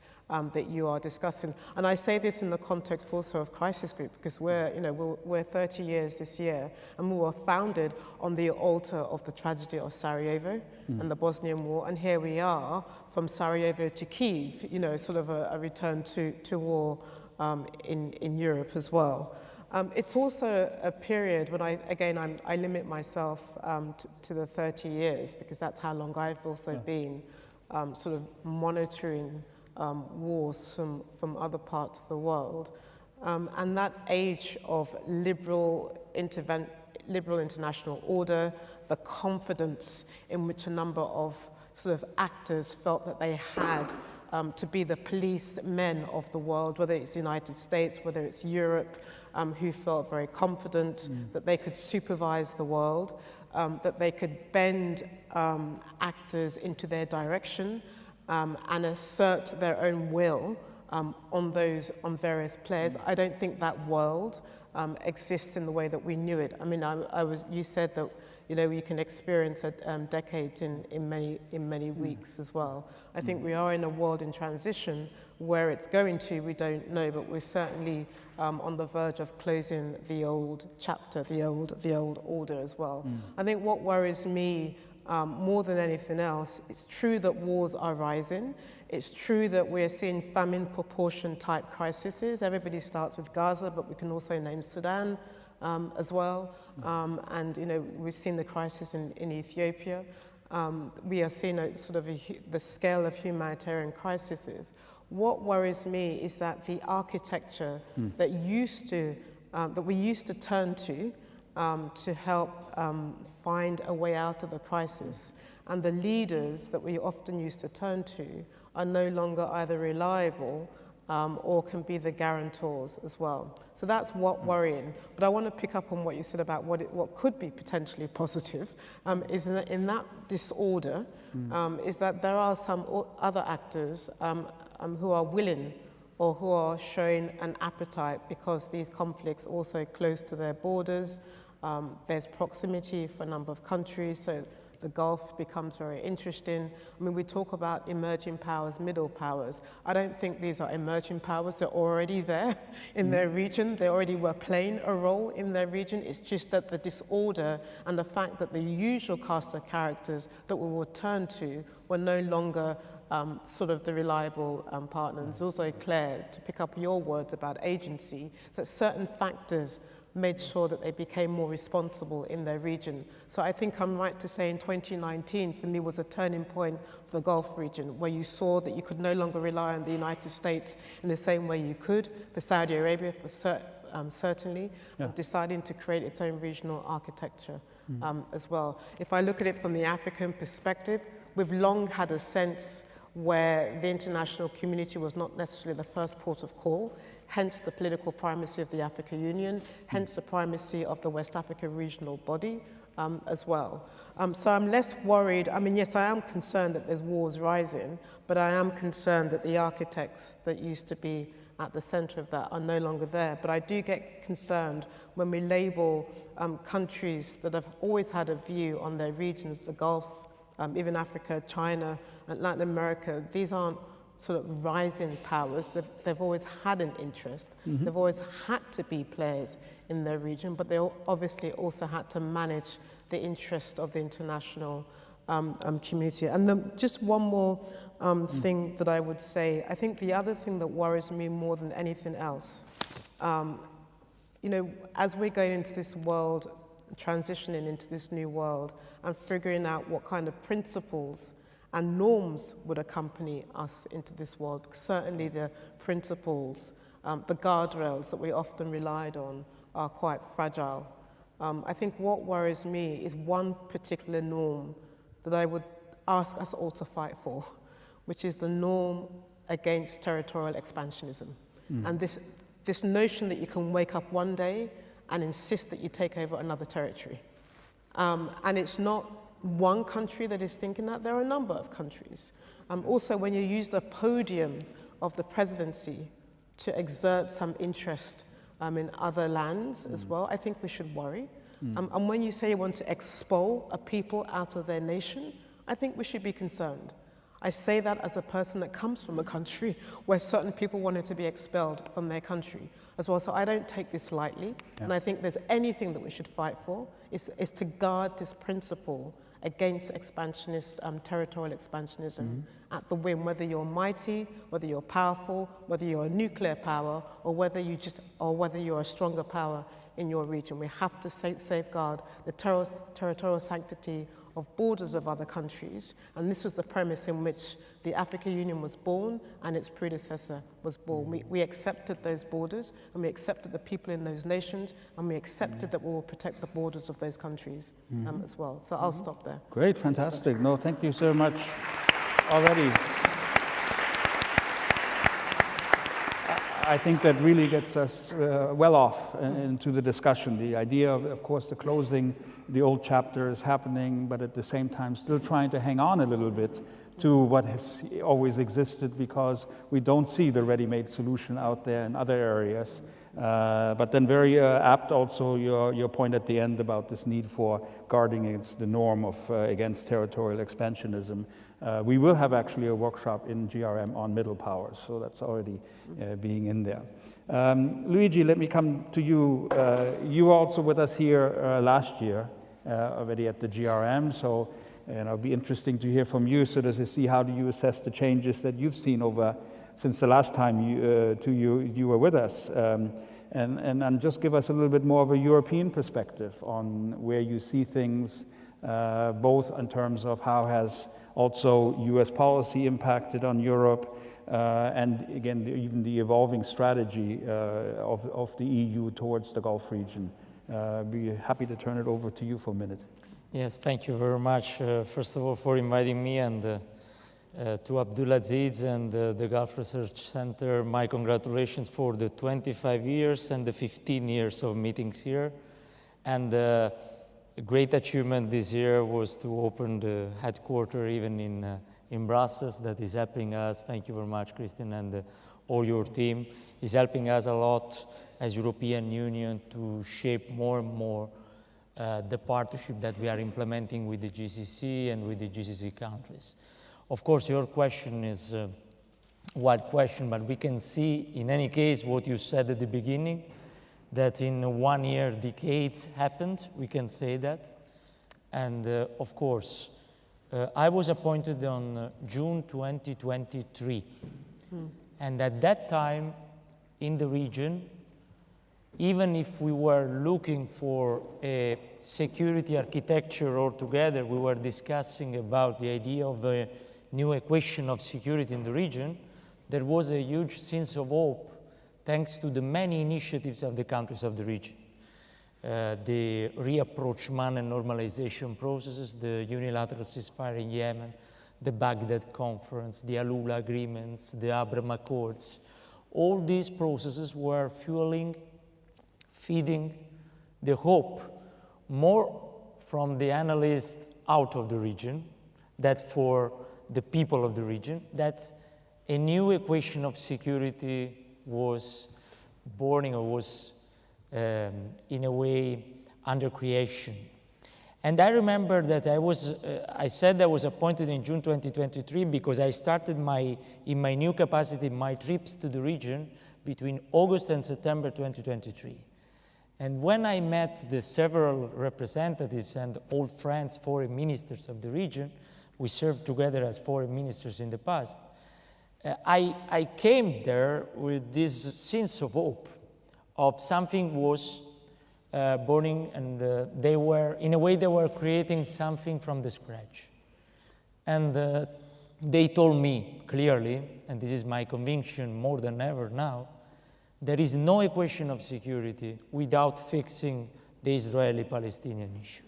that you are discussing. And I say this in the context also of Crisis Group, because we're 30 years this year, and we were founded on the altar of the tragedy of Sarajevo and the Bosnian War, and here we are from Sarajevo to Kyiv, sort of a return to war in Europe as well. It's also a period when I limit myself to the 30 years, because that's how long I've also been sort of monitoring wars from other parts of the world. And that age of liberal international order, the confidence in which a number of sort of actors felt that they had to be the policemen of the world, whether it's the United States, whether it's Europe, who felt very confident that they could supervise the world, that they could bend actors into their direction, and assert their own will on various players. I don't think that world exists in the way that we knew it. I mean, you said that you can experience a decade in many weeks as well. I think we are in a world in transition. Where it's going to, we don't know, but we're certainly on the verge of closing the old chapter, the old order as well. I think what worries me more than anything else, it's true that wars are rising. It's true that we're seeing famine proportion type crises. Everybody starts with Gaza, but we can also name Sudan as well. And we've seen the crisis in Ethiopia. We are seeing the scale of humanitarian crises. What worries me is that the architecture that we used to turn to help find a way out of the crisis, and the leaders that we often used to turn to are no longer either reliable or can be the guarantors as well. So that's what worrying. But I want to pick up on what you said about what could be potentially positive, is in that disorder, is that there are some other actors who are willing or who are showing an appetite, because these conflicts also close to their borders. There's proximity for a number of countries, so the Gulf becomes very interesting. I mean, we talk about emerging powers, middle powers. I don't think these are emerging powers. They're already there in their region. They already were playing a role in their region. It's just that the disorder and the fact that the usual cast of characters that we would turn to were no longer sort of the reliable partner. It's also clear, to pick up your words about agency, that certain factors made sure that they became more responsible in their region. So I think I'm right to say in 2019, for me, was a turning point for the Gulf region, where you saw that you could no longer rely on the United States in the same way you could for Saudi Arabia, certainly, deciding to create its own regional architecture as well. If I look at it from the African perspective, we've long had a sense where the international community was not necessarily the first port of call, hence the political primacy of the African Union, hence the primacy of the West Africa regional body as well. So I'm less worried. I mean, yes, I am concerned that there's wars rising, but I am concerned that the architects that used to be at the center of that are no longer there. But I do get concerned when we label countries that have always had a view on their regions, the Gulf, even Africa, China, and Latin America. These aren't sort of rising powers. They've always had an interest. They've always had to be players in their region, but they obviously also had to manage the interest of the international community. And just one more thing that I would say. I think the other thing that worries me more than anything else, as we're going into this world, transitioning into this new world, and figuring out what kind of principles and norms would accompany us into this world. Because certainly the principles, the guardrails that we often relied on are quite fragile. I think what worries me is one particular norm that I would ask us all to fight for, which is the norm against territorial expansionism. And this notion that you can wake up one day and insist that you take over another territory. And it's not one country that is thinking that, there are a number of countries. Also, when you use the podium of the presidency to exert some interest in other lands as well, I think we should worry. And when you say you want to expel a people out of their nation, I think we should be concerned. I say that as a person that comes from a country where certain people wanted to be expelled from their country as well. So I don't take this lightly. Yeah. And I think there's anything that we should fight for is to guard this principle against expansionist, territorial expansionism at the whim, whether you're mighty, whether you're powerful, whether you're a nuclear power, or whether you're a stronger power in your region. We have to safeguard the territorial sanctity of borders of other countries, and this was the premise in which the African Union was born and its predecessor was born. We accepted those borders, and we accepted the people in those nations, and we accepted that we will protect the borders of those countries as well. So I'll stop there. Great, fantastic. No, thank you so much already. I think that really gets us well off into the discussion. The idea of course, the closing the old chapter is happening, but at the same time still trying to hang on a little bit to what has always existed, because we don't see the ready-made solution out there in other areas. But then very apt also your point at the end about this need for guarding against the norm of against territorial expansionism. We will have actually a workshop in GRM on middle powers, so that's already being in there. Luigi, let me come to you. You were also with us here last year, already at the GRM, so it'll be interesting to hear from you, so to see how do you assess the changes that you've seen over since the last time you were with us. And just give us a little bit more of a European perspective on where you see things, both in terms of how has also US policy impacted on Europe, and again, even the evolving strategy of the EU towards the Gulf region. Be happy to turn it over to you for a minute. Yes, thank you very much, first of all, for inviting me, and to Abdulaziz and the Gulf Research Center, my congratulations for the 25 years and the 15 years of meetings here. And a great achievement this year was to open the headquarters even in Brussels. That is helping us. Thank you very much, Christine, and all your team. Is helping us a lot as European Union to shape more and more the partnership that we are implementing with the GCC and with the GCC countries. Of course, your question is a wide question, but we can see in any case what you said at the beginning, that in 1 year, decades happened, we can say that. And of course, I was appointed on June 2023. And at that time, in the region, even if we were looking for a security architecture altogether, we were discussing about the idea of a new equation of security in the region, there was a huge sense of hope thanks to the many initiatives of the countries of the region. The reapproachment and normalization processes, the unilateral ceasefire in Yemen, the Baghdad Conference, the Alula agreements, the Abraham Accords. All these processes were feeding the hope, more from the analysts out of the region, that for the people of the region, that a new equation of security was born or was in a way under creation. And I remember that I said I was appointed in June 2023 because I started in my new capacity, my trips to the region between August and September 2023. And when I met the several representatives and old friends, foreign ministers of the region, we served together as foreign ministers in the past, I came there with this sense of hope, of something was burning, and they were, in a way, they were creating something from the scratch. And they told me clearly, and this is my conviction more than ever now, there is no equation of security without fixing the Israeli-Palestinian issue.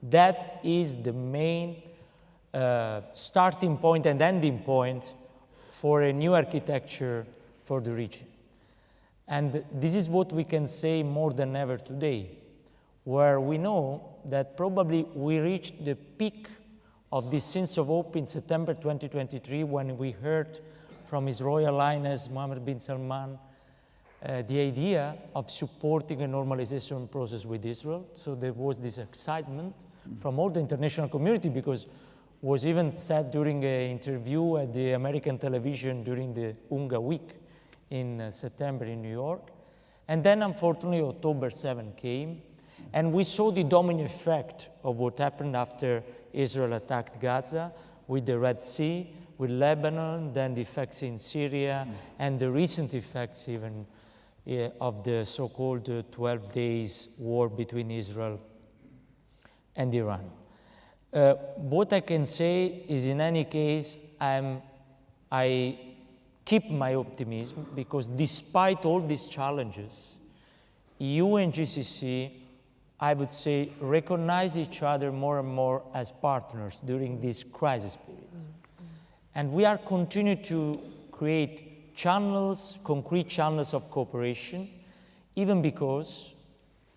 That is the main starting point and ending point for a new architecture for the region. And this is what we can say more than ever today, where we know that probably we reached the peak of this sense of hope in September 2023 when we heard from His Royal Highness Mohammed bin Salman the idea of supporting a normalization process with Israel. So there was this excitement from all the international community, because was even said during an interview at the American television during the UNGA week in September in New York. And then unfortunately October 7 came, and we saw the domino effect of what happened after Israel attacked Gaza, with the Red Sea, with Lebanon, then the effects in Syria, and the recent effects even of the so-called 12 days war between Israel and Iran. What I can say is, in any case, I keep my optimism, because despite all these challenges, EU and GCC, I would say, recognize each other more and more as partners during this crisis period. And we are continuing to create channels, concrete channels of cooperation, even because,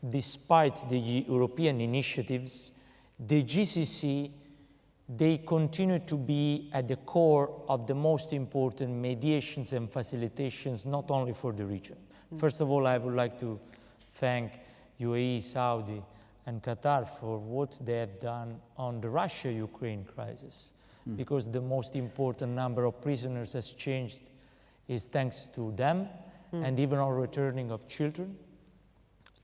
despite the European initiatives, the GCC, they continue to be at the core of the most important mediations and facilitations, not only for the region. First of all, I would like to thank UAE, Saudi, and Qatar for what they have done on the Russia-Ukraine crisis, because the most important number of prisoners exchanged is thanks to them, and even on returning of children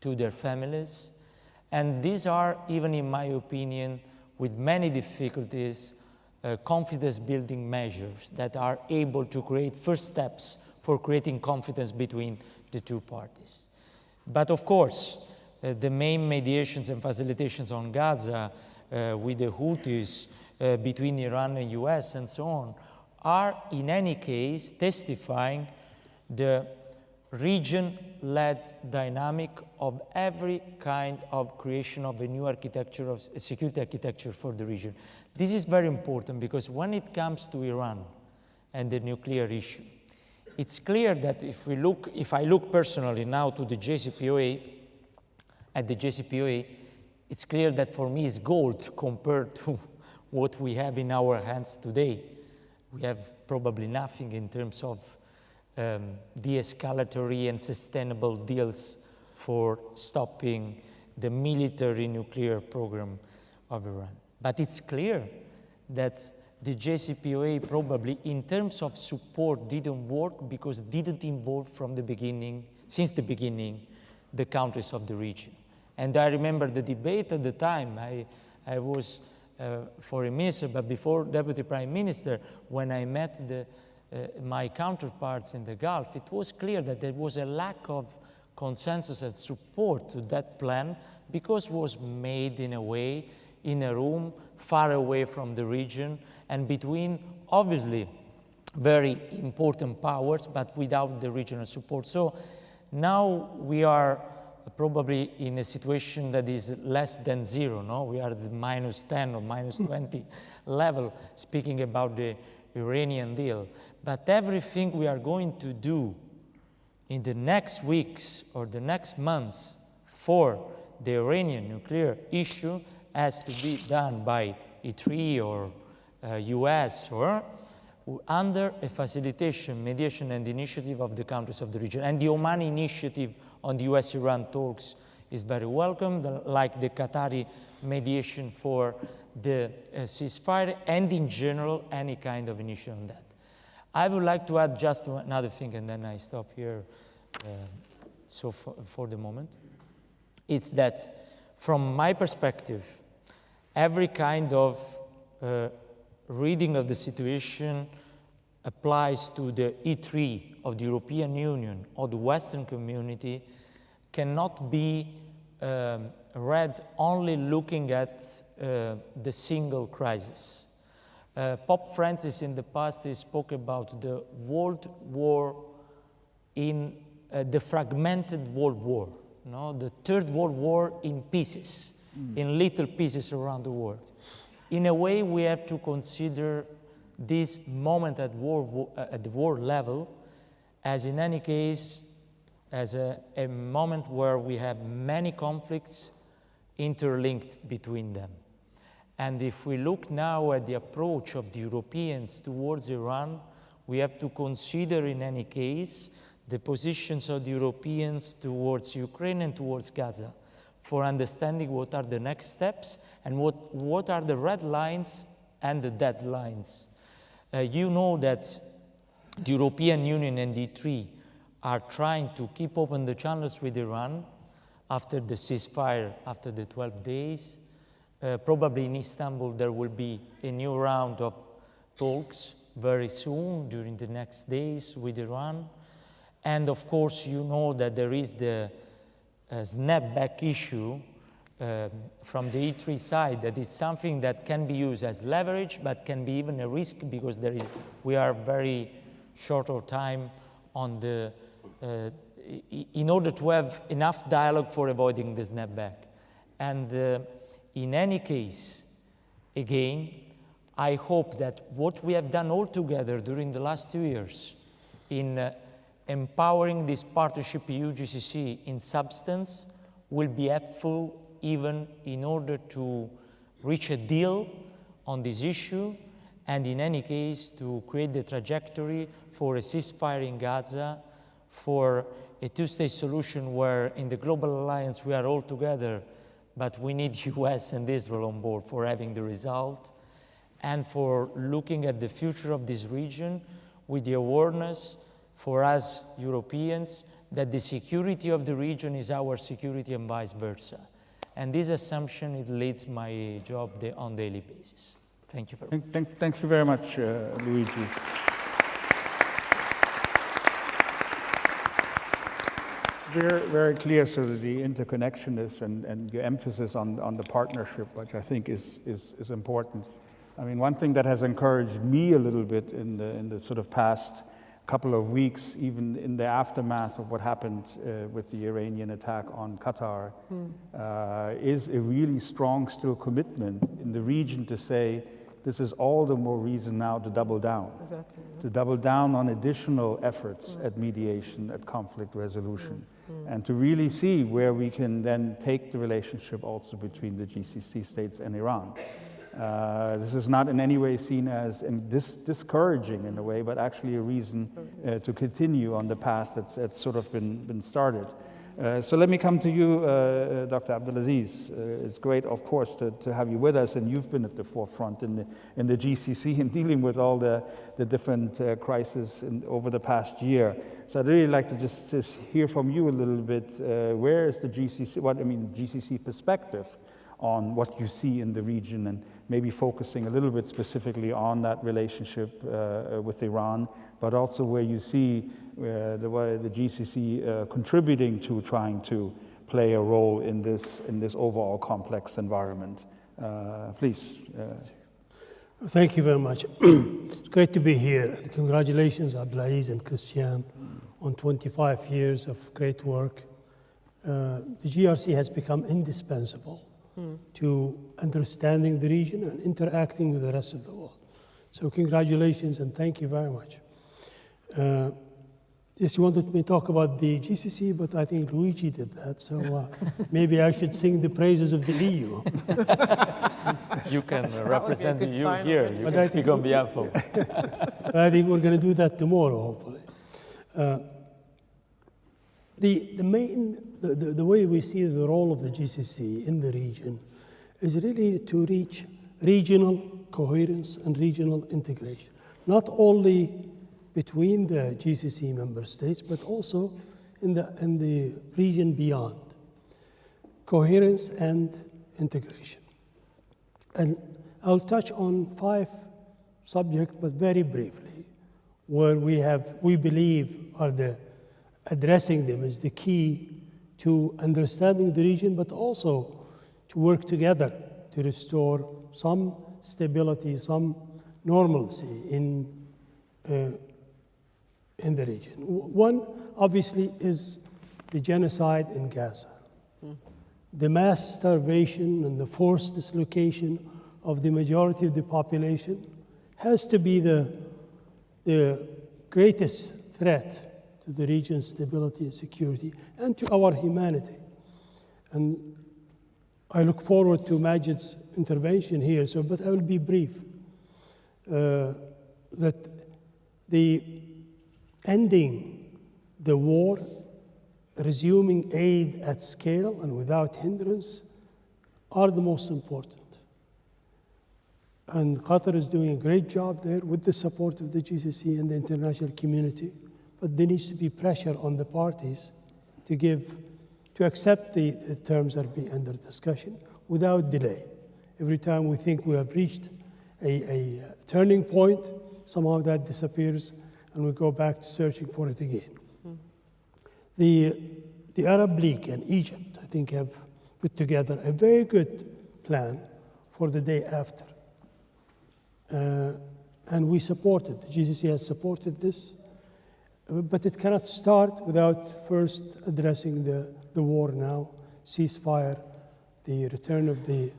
to their families. And these are, even in my opinion, with many difficulties, confidence-building measures that are able to create first steps for creating confidence between the two parties. But of course, the main mediations and facilitations on Gaza with the Houthis, between Iran and US and so on, are in any case testifying the region-led dynamic of every kind of creation of a new architecture, of a security architecture for the region. This is very important, because when it comes to Iran and the nuclear issue, it's clear that if I look personally now to the JCPOA, at the JCPOA, it's clear that for me it's gold compared to what we have in our hands today. We have probably nothing in terms of de-escalatory and sustainable deals for stopping the military nuclear program of Iran. But it's clear that the JCPOA probably, in terms of support, didn't work because it didn't involve from the beginning, since the beginning, the countries of the region. And I remember the debate at the time. I was foreign minister, but before deputy prime minister, when I met my counterparts in the Gulf, it was clear that there was a lack of consensus and support to that plan, because it was made in a way, in a room far away from the region and between, obviously, very important powers, but without the regional support. So now we are probably in a situation that is less than zero, no? We are at the -10 or -20 level, speaking about the Iranian deal. But everything we are going to do in the next weeks or the next months for the Iranian nuclear issue has to be done by E3 or US or under a facilitation, mediation, and initiative of the countries of the region. And the Oman initiative on the US-Iran talks is very welcome, like the Qatari mediation for the ceasefire, and in general, any kind of initiative on that. I would like to add just another thing, and then I stop here for the moment. It's that, from my perspective, every kind of reading of the situation applies to the E3 of the European Union or the Western community cannot be read only looking at the single crisis. Pope Francis in the past he spoke about the world war in the fragmented world war, no? The third world war in pieces, in little pieces around the world. In a way, we have to consider this moment at the war level as, in any case, as a moment where we have many conflicts interlinked between them. And if we look now at the approach of the Europeans towards Iran, we have to consider, in any case, the positions of the Europeans towards Ukraine and towards Gaza for understanding what are the next steps and what are the red lines and the deadlines. You know that the European Union and the E3 are trying to keep open the channels with Iran after the ceasefire, after the 12 days. Probably in Istanbul there will be a new round of talks very soon during the next days with Iran. And of course, you know that there is the snapback issue from the E3 side, that is something that can be used as leverage, but can be even a risk because we are very short of time on the, in order to have enough dialogue for avoiding the snapback. And in any case, again, I hope that what we have done all together during the last 2 years in empowering this partnership EU-GCC in substance will be helpful even in order to reach a deal on this issue and in any case to create the trajectory for a ceasefire in Gaza, for a two-state solution where in the global alliance we are all together, but we need US and Israel on board for having the result, and for looking at the future of this region with the awareness for us Europeans that the security of the region is our security and vice versa. And this assumption, it leads my job on a daily basis. Thank you very much. Thank you very much, Luigi. Very clear sort of the interconnectedness and your emphasis on the partnership, which I think is important. I mean, one thing that has encouraged me a little bit in the sort of past couple of weeks, even in the aftermath of what happened with the Iranian attack on Qatar, is a really strong still commitment in the region to say this is all the more reason now to double down. Exactly. To double down on additional efforts at mediation, at conflict resolution, and to really see where we can then take the relationship also between the GCC states and Iran. This is not in any way seen as discouraging in a way, but actually a reason to continue on the path that's sort of been started. So let me come to you, Dr. Abdulaziz. It's great, of course, to have you with us, and you've been at the forefront in the GCC in dealing with all the different crises over the past year. So I'd really like to just hear from you a little bit. Where is the GCC perspective on what you see in the region, and maybe focusing a little bit specifically on that relationship with Iran, but also where you see the GCC contributing to trying to play a role in this overall complex environment. Please. Thank you very much. It's great to be here. Congratulations, Abdulaziz and Christian, on 25 years of great work. The GRC has become indispensable to understanding the region and interacting with the rest of the world. So congratulations and thank you very much. Yes, you wanted me to talk about the GCC, but I think Luigi did that, so maybe I should sing the praises of the EU. You can represent the EU here. You can speak on behalf of. I think we're going to do that tomorrow, hopefully. The way we see the role of the GCC in the region is really to reach regional coherence and regional integration, not only between the GCC member states, but also in the region beyond. Coherence and integration. And I'll touch on 5 subjects, but very briefly, where we believe addressing them is the key to understanding the region, but also to work together to restore some stability, some normalcy in the region. One, obviously, is the genocide in Gaza. The mass starvation and the forced dislocation of the majority of the population has to be the greatest threat to the region's stability and security and to our humanity. And I look forward to Majid's intervention here, but I will be brief. That the ending the war, resuming aid at scale and without hindrance are the most important. And Qatar is doing a great job there with the support of the GCC and the international community, but there needs to be pressure on the parties to accept the terms that are being under discussion without delay. Every time we think we have reached a turning point, somehow that disappears and we go back to searching for it again. The Arab League and Egypt, I think, have put together a very good plan for the day after. And we support it. The GCC has supported this. But it cannot start without first addressing the war now, ceasefire, the return of the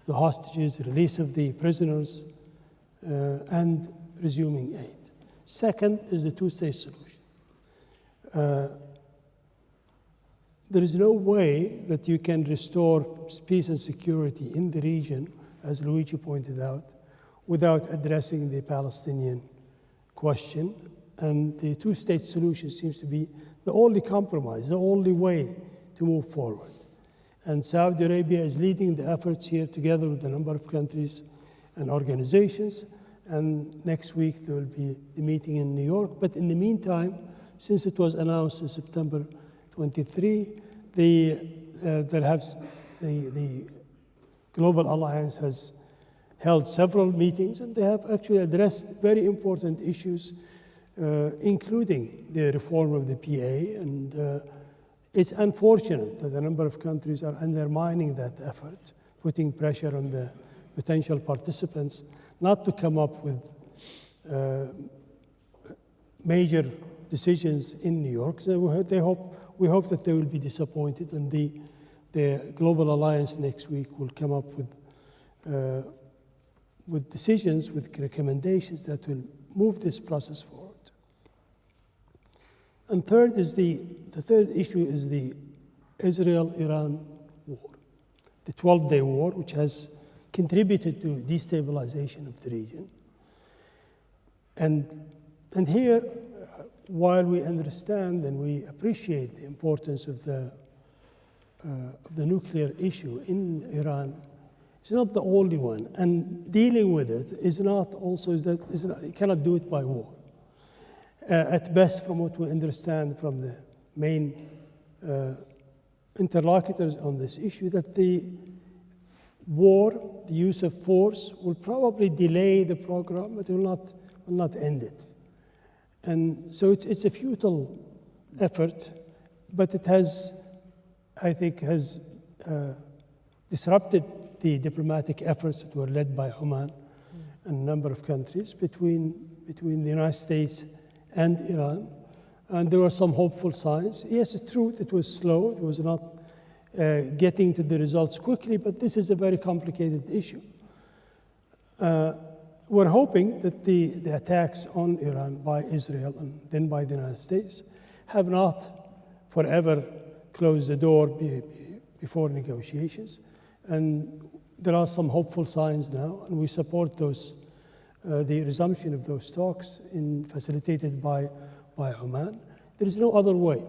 hostages, the release of the prisoners, and resuming aid. Second is the two-state solution. There is no way that you can restore peace and security in the region, as Luigi pointed out, without addressing the Palestinian question. And the two-state solution seems to be the only compromise, the only way to move forward. And Saudi Arabia is leading the efforts here together with a number of countries and organizations. And next week there will be the meeting in New York. But in the meantime, since it was announced in September 23, the Global Alliance has held several meetings, and they have actually addressed very important issues, including the reform of the PA. And it's unfortunate that a number of countries are undermining that effort, putting pressure on the potential participants not to come up with major decisions in New York. So we hope that they will be disappointed, and the Global Alliance next week will come up with decisions, with recommendations that will move this process forward. And third is the third issue is the Israel-Iran war, the 12-day war, which has contributed to destabilization of the region. And here, while we understand and we appreciate the importance of the nuclear issue in Iran, it's not the only one. And dealing with it is not also, you cannot do it by war. At best, from what we understand from the main interlocutors on this issue, that the war, the use of force, will probably delay the program, but it will not end it. And so it's a futile effort, but it has, I think, disrupted the diplomatic efforts that were led by Oman and a number of countries between the United States and Iran. And there were some hopeful signs. Yes, it's true, it was slow, it was not getting to the results quickly, but this is a very complicated issue. We're hoping that the attacks on Iran by Israel and then by the United States have not forever closed the door before negotiations. And there are some hopeful signs now, and we support those, the resumption of those talks facilitated by Oman. There is no other way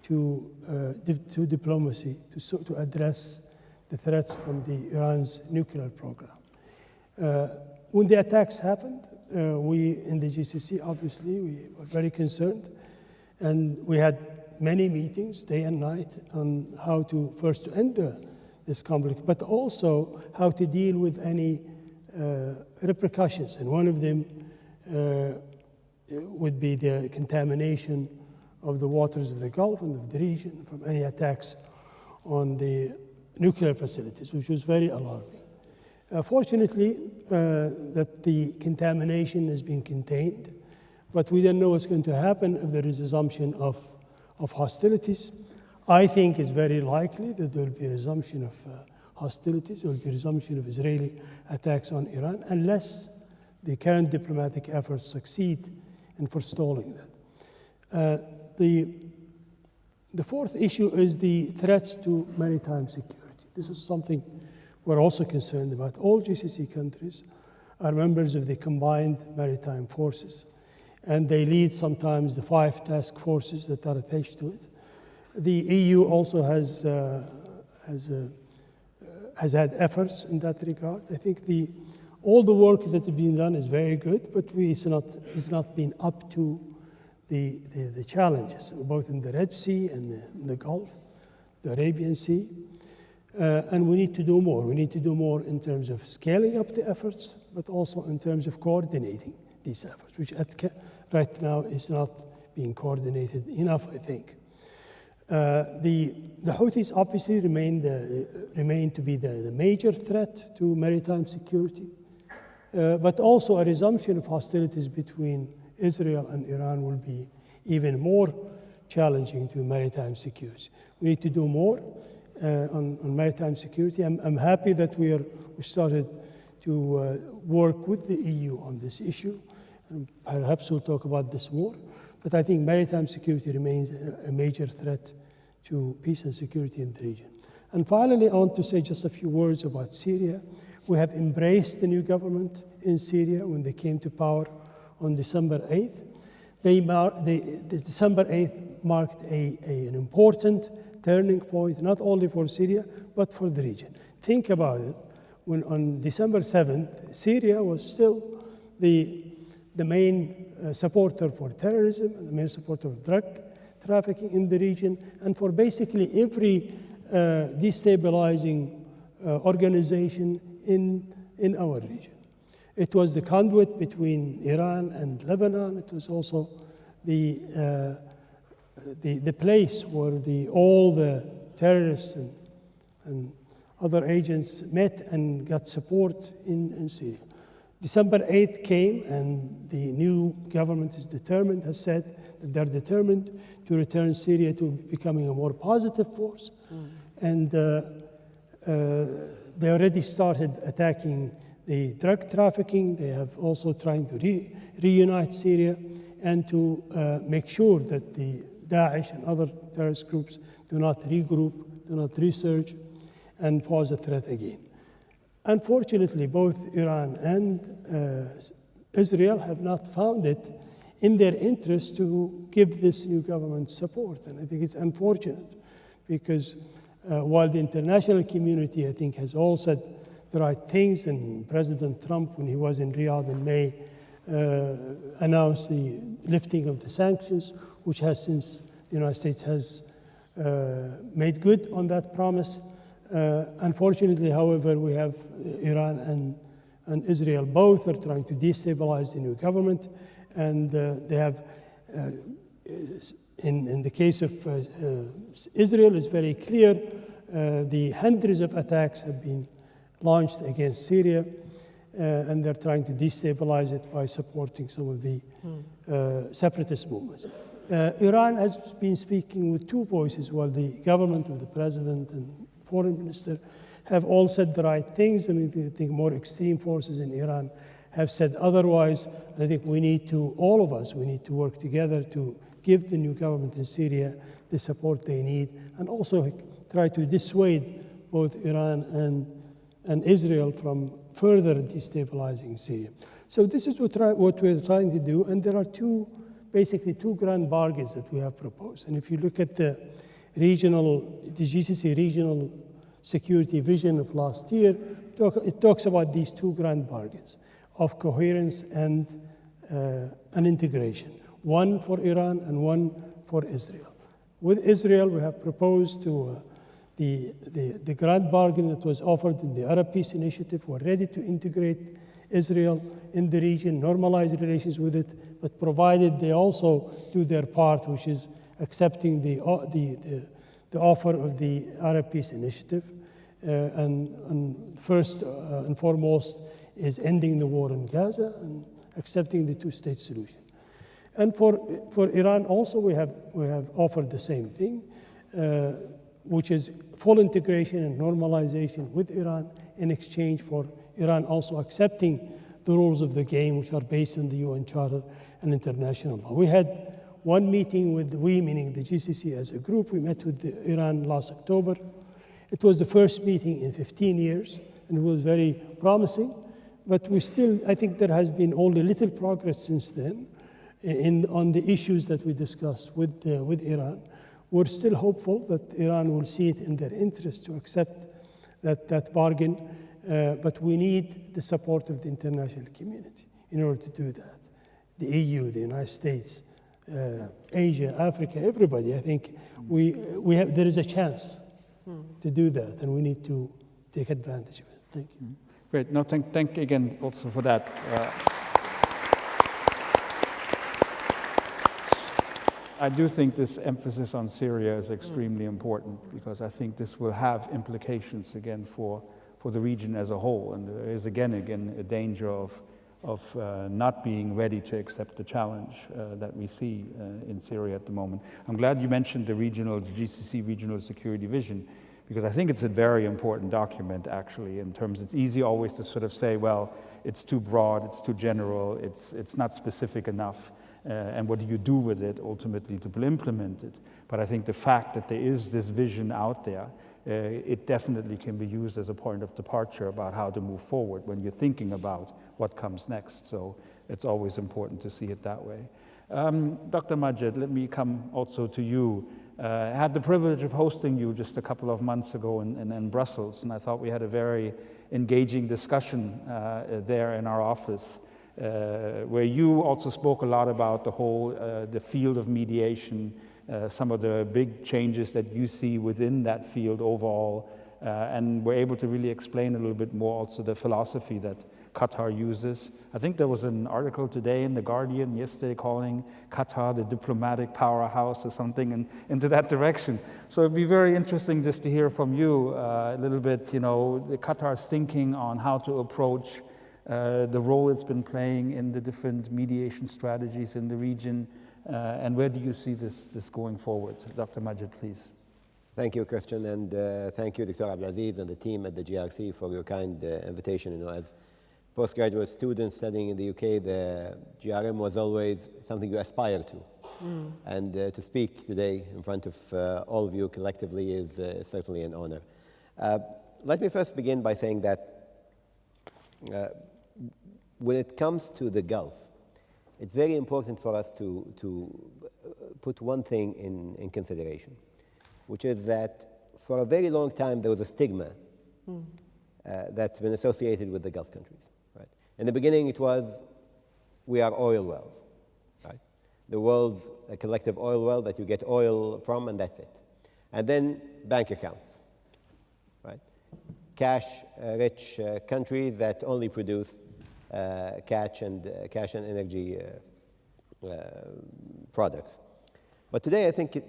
to diplomacy to address the threats from Iran's nuclear program. When the attacks happened, we in the GCC, obviously, we were very concerned, and we had many meetings, day and night, on how to first to end this conflict, but also how to deal with any repercussions. And one of them would be the contamination of the waters of the Gulf and of the region from any attacks on the nuclear facilities, which was very alarming. Fortunately, that the contamination has been contained, but we don't know what's going to happen if there is a resumption of hostilities. I think it's very likely that there will be a resumption of hostilities, there will be a resumption of Israeli attacks on Iran, unless the current diplomatic efforts succeed in forestalling that. The fourth issue is the threats to maritime security. This is something we're also concerned about. All GCC countries are members of the combined maritime forces, and they lead sometimes the 5 task forces that are attached to it. The EU also has had efforts in that regard. I think all the work that has been done is very good, but it's not been up to the challenges, both in the Red Sea and in the Gulf, the Arabian Sea. And we need to do more. We need to do more in terms of scaling up the efforts, but also in terms of coordinating these efforts, which right now is not being coordinated enough, I think. The Houthis obviously remain to be the major threat to maritime security, but also a resumption of hostilities between Israel and Iran will be even more challenging to maritime security. We need to do more on maritime security. I'm happy that we started to work with the EU on this issue, and perhaps we'll talk about this more. But I think maritime security remains a major threat to peace and security in the region. And finally, I want to say just a few words about Syria. We have embraced the new government in Syria when they came to power on December 8th. December 8th marked an important turning point, not only for Syria, but for the region. Think about it. When on December 7th, Syria was still the main supporter for terrorism and the main supporter of drug trafficking in the region, and for basically every destabilizing organization in our region. It was the conduit between Iran and Lebanon. It was also the place where all the terrorists and other agents met and got support in Syria. December 8th came, and the new government has said that they're determined to return Syria to becoming a more positive force. And they already started attacking the drug trafficking. They have also trying to reunite Syria and to make sure that the Daesh and other terrorist groups do not regroup, do not resurge, and pose a threat again. Unfortunately, both Iran and Israel have not found it in their interest to give this new government support. And I think it's unfortunate because while the international community, I think, has all said the right things, and President Trump, when he was in Riyadh in May, announced the lifting of the sanctions, which has since the United States has made good on that promise. Unfortunately, however, we have Iran and Israel both are trying to destabilize the new government, and they have, in the case of Israel, it's very clear the hundreds of attacks have been launched against Syria, and they're trying to destabilize it by supporting some of the separatist movements. Iran has been speaking with two voices, while the government of the president and foreign minister have all said the right things. I mean, I think more extreme forces in Iran have said otherwise. I think all of us, we need to work together to give the new government in Syria the support they need, and also try to dissuade both Iran and Israel from further destabilizing Syria. So this is what we're trying to do, and there are basically two grand bargains that we have proposed. And if you look at the GCC regional security vision of last year, it talks about these two grand bargains of coherence and integration, one for Iran and one for Israel. With Israel, we have proposed to the grand bargain that was offered in the Arab Peace Initiative. We're ready to integrate Israel in the region, normalize relations with it, but provided they also do their part, which is accepting the offer of the Arab Peace Initiative. And first and foremost is ending the war in Gaza and accepting the two-state solution. And for Iran also, we have offered the same thing, which is full integration and normalization with Iran in exchange for Iran also accepting the rules of the game, which are based on the UN Charter and international law. We had one meeting with meaning the GCC as a group. We met with Iran last October. It was the first meeting in 15 years, and it was very promising. But we still, I think there has been only little progress since then on the issues that we discussed with Iran. We're still hopeful that Iran will see it in their interest to accept that bargain, but we need the support of the international community in order to do that. The EU, the United States, Asia, Africa, everybody. I think there is a chance to do that, and we need to take advantage of it. Thank you. Great. No, thank again also for that. I do think this emphasis on Syria is extremely important, because I think this will have implications again for the region as a whole, and there is again a danger of not being ready to accept the challenge that we see in Syria at the moment. I'm glad you mentioned the GCC Regional Security Vision, because I think it's a very important document, actually, in terms it's easy always to sort of say, well, it's too broad, it's too general, it's not specific enough, and what do you do with it ultimately to implement it? But I think the fact that there is this vision out there, it definitely can be used as a point of departure about how to move forward when you're thinking about what comes next. So it's always important to see it that way. Dr. Majid, let me come also to you. I had the privilege of hosting you just a couple of months ago in Brussels, and I thought we had a very engaging discussion there in our office, where you also spoke a lot about the field of mediation, some of the big changes that you see within that field overall, and were able to really explain a little bit more also the philosophy that Qatar uses. I think there was an article today in The Guardian yesterday calling Qatar the diplomatic powerhouse or something into that direction. So it'd be very interesting just to hear from you a little bit, the Qatar's thinking on how to approach the role it's been playing in the different mediation strategies in the region, and where do you see this going forward? Dr. Majid, please. Thank you, Christian, and thank you, Dr. Abdulaziz and the team at the GRC for your kind invitation. As postgraduate students studying in the UK, the GRM was always something you aspire to. And to speak today in front of all of you collectively is certainly an honor. Let me first begin by saying that when it comes to the Gulf, it's very important for us to put one thing in consideration, which is that for a very long time there was a stigma that's been associated with the Gulf countries. Right? In the beginning it was, we are oil wells. Right? The world's a collective oil well that you get oil from, and that's it. And then bank accounts. Right? Cash-rich countries that only produce cash and energy products. But today I think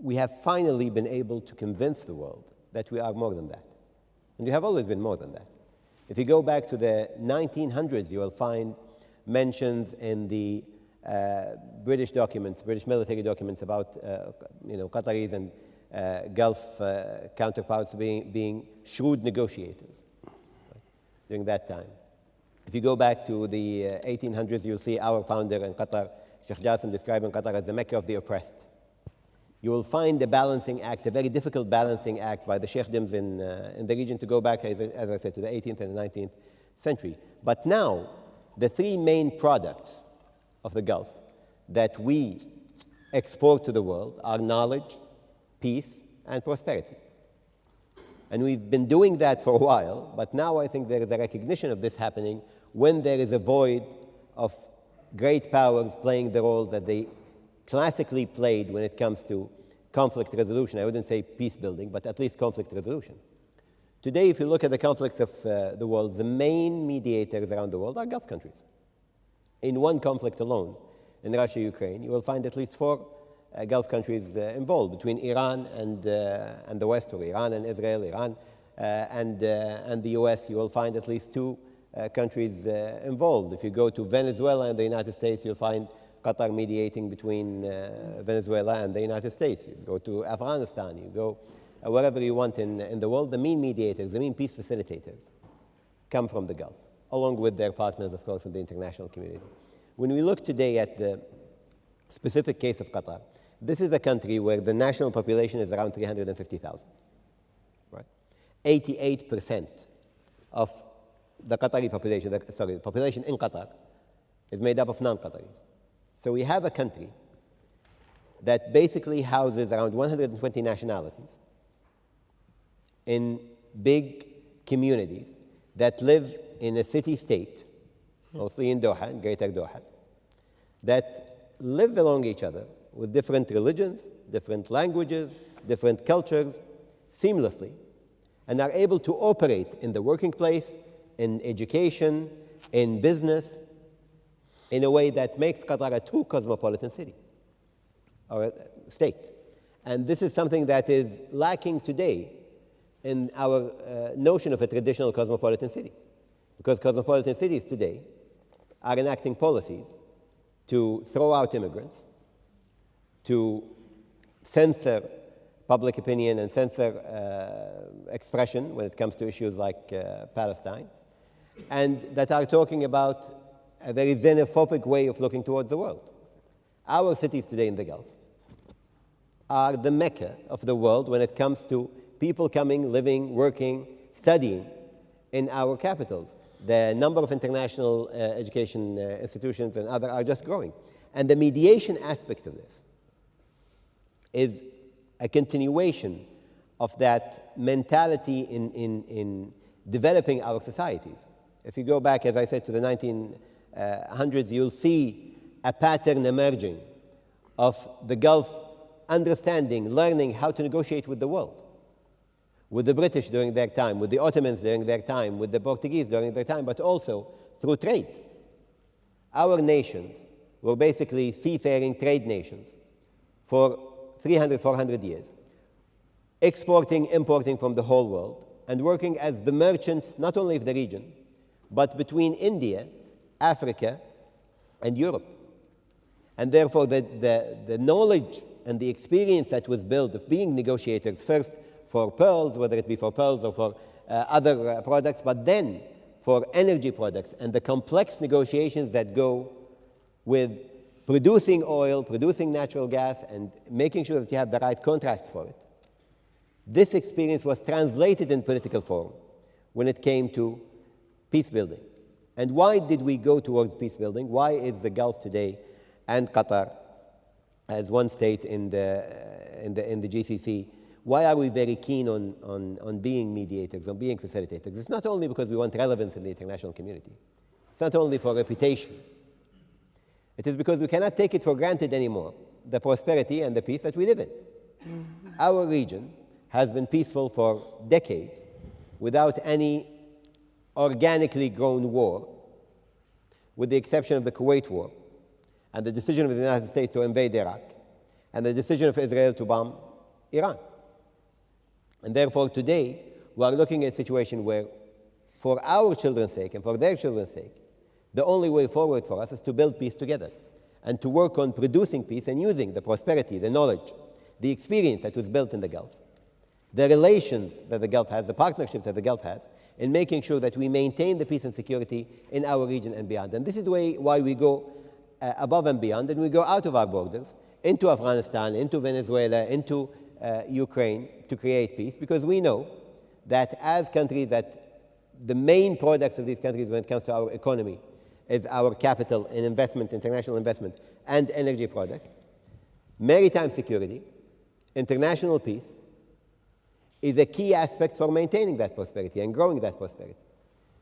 we have finally been able to convince the world that we are more than that. And we have always been more than that. If you go back to the 1900s, you will find mentions in the British military documents about Qataris and Gulf counterparts being shrewd negotiators during that time. If you go back to the 1800s, you'll see our founder in Qatar, Sheikh Jasem, describing Qatar as the Mecca of the oppressed. You will find a balancing act, a very difficult balancing act by the Sheikhdoms in the region to go back, as I said, to the 18th and the 19th century. But now, the three main products of the Gulf that we export to the world are knowledge, peace, and prosperity. And we've been doing that for a while, but now I think there is a recognition of this happening when there is a void of great powers playing the roles that they classically played when it comes to conflict resolution. I wouldn't say peace building, but at least conflict resolution. Today, if you look at the conflicts of the world, the main mediators around the world are Gulf countries. In one conflict alone, in Russia-Ukraine, you will find at least 4 Gulf countries involved, between Iran and the West, or Iran and Israel, Iran and the US. You will find at least 2 countries involved. If you go to Venezuela and the United States, you'll find Qatar mediating between Venezuela and the United States. You go to Afghanistan, you go wherever you want in the world, the main mediators, the main peace facilitators come from the Gulf. along with their partners, of course, in the international community. When we look today at the specific case of Qatar, this is a country where the national population is around 350,000. Right? 88% of the Qatari population, the population in Qatar, is made up of non-Qataris. So we have a country that basically houses around 120 nationalities in big communities that live in a city-state, mostly in Doha, in Greater Doha, that live along each other with different religions, different languages, different cultures, seamlessly, and are able to operate in the working place, in education, in business, in a way that makes Qatar a true cosmopolitan city, or a state. And this is something that is lacking today in our notion of a traditional cosmopolitan city. Because cosmopolitan cities today are enacting policies to throw out immigrants, to censor public opinion and censor expression when it comes to issues like Palestine, and that are talking about a very xenophobic way of looking towards the world. Our cities today in the Gulf are the Mecca of the world when it comes to people coming, living, working, studying in our capitals. The number of international education institutions and other are just growing. And the mediation aspect of this is a continuation of that mentality in developing our societies. If you go back, as I said, to the 1900s, you'll see a pattern emerging of the Gulf understanding, learning how to negotiate with the world. With the British during their time, with the Ottomans during their time, with the Portuguese during their time, but also through trade. Our nations were basically seafaring trade nations for 300, 400 years, exporting, importing from the whole world, and working as the merchants, not only of the region, but between India, Africa, and Europe. And therefore, the knowledge and the experience that was built of being negotiators, first for pearls, whether it be for pearls or for other products, but then for energy products and the complex negotiations that go with producing oil, producing natural gas, and making sure that you have the right contracts for it. This experience was translated in political form when it came to peace building. And why did we go towards peace building? Why is the Gulf today and Qatar as one state in the GCC, why are we very keen on being mediators, on being facilitators? It's not only because we want relevance in the international community. It's not only for reputation. It is because we cannot take it for granted anymore, the prosperity and the peace that we live in. Mm-hmm. Our region has been peaceful for decades without any organically grown war, with the exception of the Kuwait War, and the decision of the United States to invade Iraq, and the decision of Israel to bomb Iran. And therefore, today, we are looking at a situation where, for our children's sake and for their children's sake, the only way forward for us is to build peace together and to work on producing peace and using the prosperity, the knowledge, the experience that was built in the Gulf, the relations that the Gulf has, the partnerships that the Gulf has, in making sure that we maintain the peace and security in our region and beyond. And this is the way why we go above and beyond, and we go out of our borders into Afghanistan, into Venezuela, into Ukraine to create peace, because we know that as countries, that the main products of these countries when it comes to our economy is our capital and investment, international investment, and energy products. Maritime security, international peace, is a key aspect for maintaining that prosperity and growing that prosperity.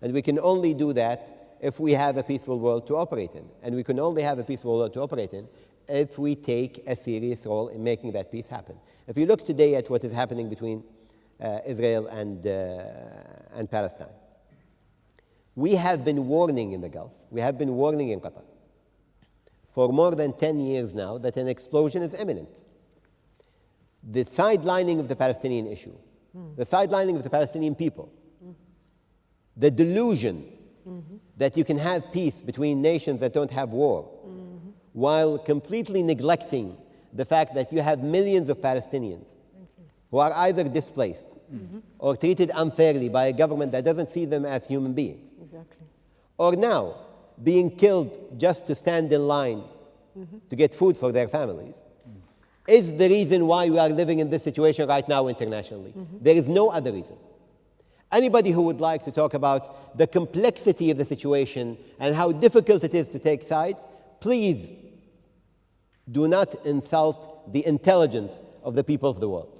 And we can only do that if we have a peaceful world to operate in. And we can only have a peaceful world to operate in if we take a serious role in making that peace happen. If you look today at what is happening between Israel and Palestine, we have been warning in the Gulf, we have been warning in Qatar for more than 10 years now that an explosion is imminent. The sidelining of the Palestinian issue, the sidelining of the Palestinian people, the delusion that you can have peace between nations that don't have war, while completely neglecting the fact that you have millions of Palestinians who are either displaced or treated unfairly by a government that doesn't see them as human beings, or now being killed just to stand in line to get food for their families, is the reason why we are living in this situation right now internationally. There is no other reason. Anybody who would like to talk about the complexity of the situation and how difficult it is to take sides, please do not insult the intelligence of the people of the world.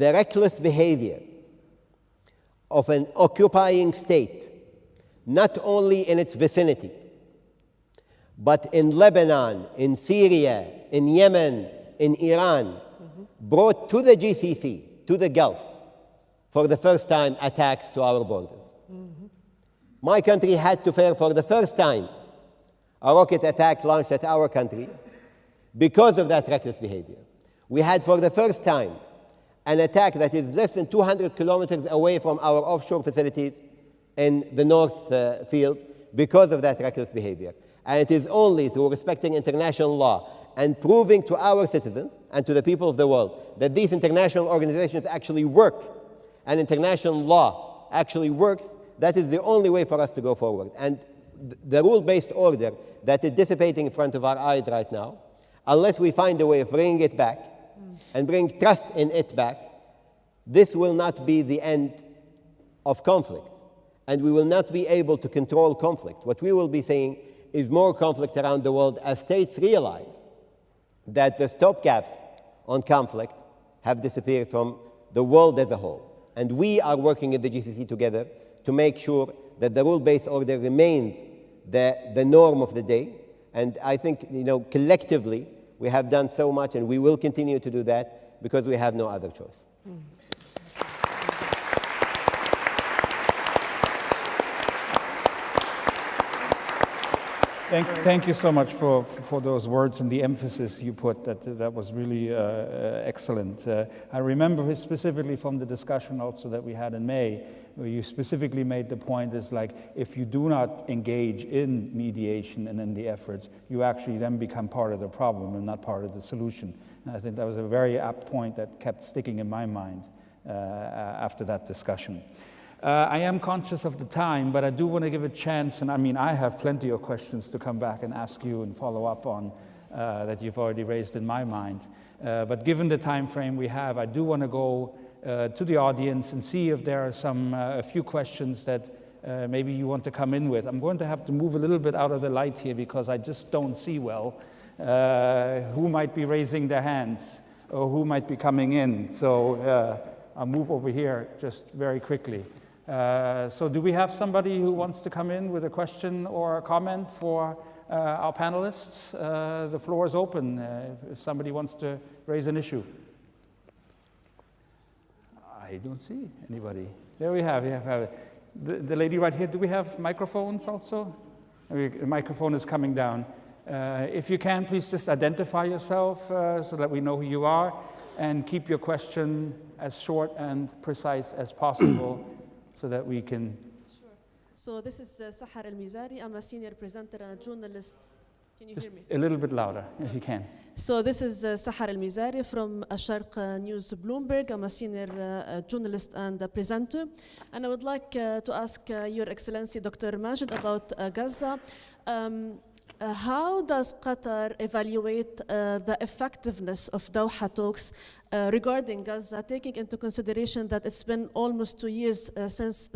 The reckless behavior of an occupying state, not only in its vicinity, but in Lebanon, in Syria, in Yemen, in Iran, brought to the GCC, to the Gulf, for the first time attacks to our borders. My country had to fear for the first time a rocket attack launched at our country because of that reckless behavior. We had for the first time an attack that is less than 200 kilometers away from our offshore facilities in the North Field because of that reckless behavior. And it is only through respecting international law and proving to our citizens and to the people of the world that these international organizations actually work and international law actually works, that is the only way for us to go forward. And the rule-based order that is dissipating in front of our eyes right now, unless we find a way of bringing it back and bring trust in it back, this will not be the end of conflict. And we will not be able to control conflict. What we will be seeing is more conflict around the world as states realize that the stopgaps on conflict have disappeared from the world as a whole. And we are working in the GCC together to make sure that the rule-based order remains the norm of the day. And I think, collectively, we have done so much, and we will continue to do that because we have no other choice. Thank you so much for those words and the emphasis you put. That was really excellent. I remember specifically from the discussion also that we had in May, where you specifically made the point is like, if you do not engage in mediation and in the efforts, you actually then become part of the problem and not part of the solution. And I think that was a very apt point that kept sticking in my mind after that discussion. I am conscious of the time, but I do want to give a chance, and I have plenty of questions to come back and ask you and follow up on that you've already raised in my mind. But given the time frame we have, I do want to go to the audience and see if there are a few questions that maybe you want to come in with. I'm going to have to move a little bit out of the light here because I just don't see well who might be raising their hands or who might be coming in. So I'll move over here just very quickly. So do we have somebody who wants to come in with a question or a comment for our panelists? The floor is open if somebody wants to raise an issue. I don't see anybody. There we have the lady right here. Do we have microphones also? The microphone is coming down. If you can, please just identify yourself so that we know who you are, and keep your question as short and precise as possible so that we can... Sure. So this is Sahar Al-Mizari. I'm a senior presenter and a journalist. Can you just hear me? A little bit louder, if you can. So this is Sahar Al-Mizari from Sharq News Bloomberg. I'm a senior journalist and a presenter. And I would like to ask Your Excellency Dr. Majid about Gaza. How does Qatar evaluate the effectiveness of Doha talks regarding Gaza, taking into consideration that it's been almost 2 years since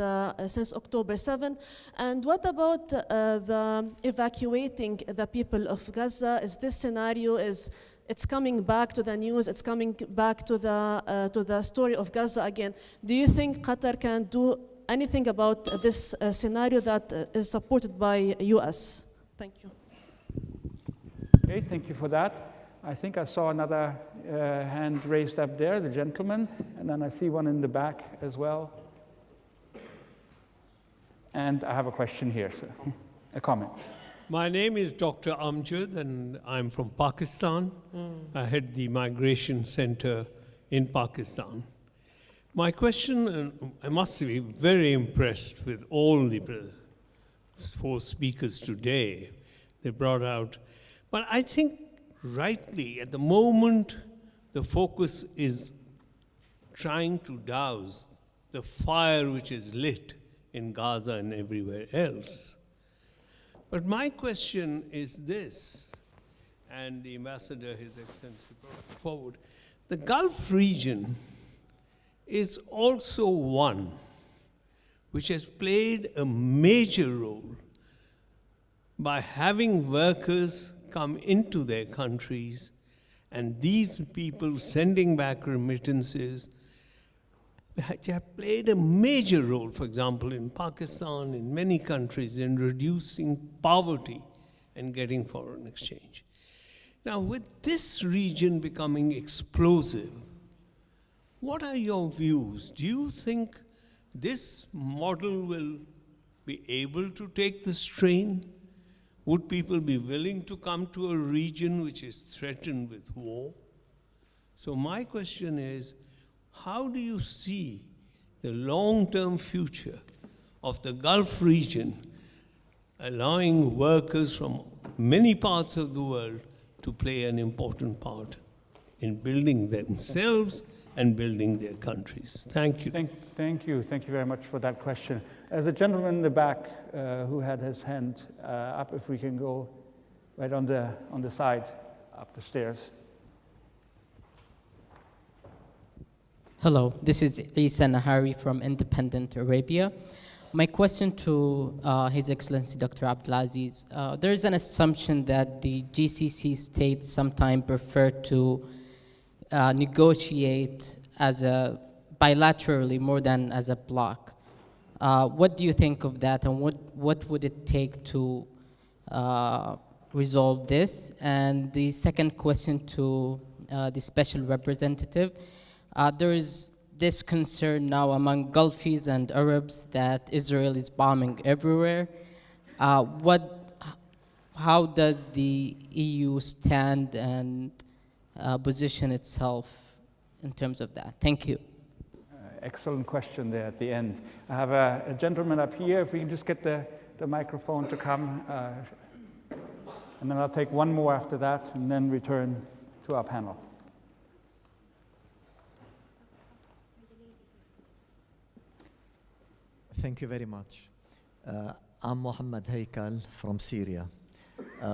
October 7? And what about the evacuating the people of Gaza? Is this scenario it's coming back to the news? It's coming back to the story of Gaza again. Do you think Qatar can do anything about this scenario that is supported by US? Thank you. Okay, thank you for that. I think I saw another hand raised up there, the gentleman, and then I see one in the back as well. And I have a question here, so a comment. My name is Dr. Amjad, and I'm from Pakistan. I head the Migration Center in Pakistan. My question, I must be very impressed with all the 4 speakers today. They brought out, but I think rightly at the moment the focus is trying to douse the fire which is lit in Gaza and everywhere else. But my question is this, and the ambassador, His Excellency, brought it forward. The Gulf region is also one which has played a major role by having workers come into their countries, and these people sending back remittances have played a major role, for example, in Pakistan, in many countries, in reducing poverty and getting foreign exchange. Now, with this region becoming explosive, what are your views? Do you think this model will be able to take the strain? Would people be willing to come to a region which is threatened with war? So my question is, how do you see the long-term future of the Gulf region allowing workers from many parts of the world to play an important part in building themselves and building their countries? Thank you. Thank you. Thank you very much for that question. There's a gentleman in the back who had his hand up, if we can go right on the side, up the stairs. Hello, this is Isa Nahari from Independent Arabia. My question to His Excellency Dr. Abdulaziz, there is an assumption that the GCC states sometimes prefer to negotiate as a bilaterally more than as a bloc. What do you think of that, and what would it take to resolve this? And the second question to the special representative, there is this concern now among Gulfis and Arabs that Israel is bombing everywhere. How does the EU stand and position itself in terms of that? Thank you. Excellent question there at the end. I have a gentleman up here. If we can just get the microphone to come, and then I'll take one more after that, and then return to our panel. Thank you very much. I'm Mohamed from Syria.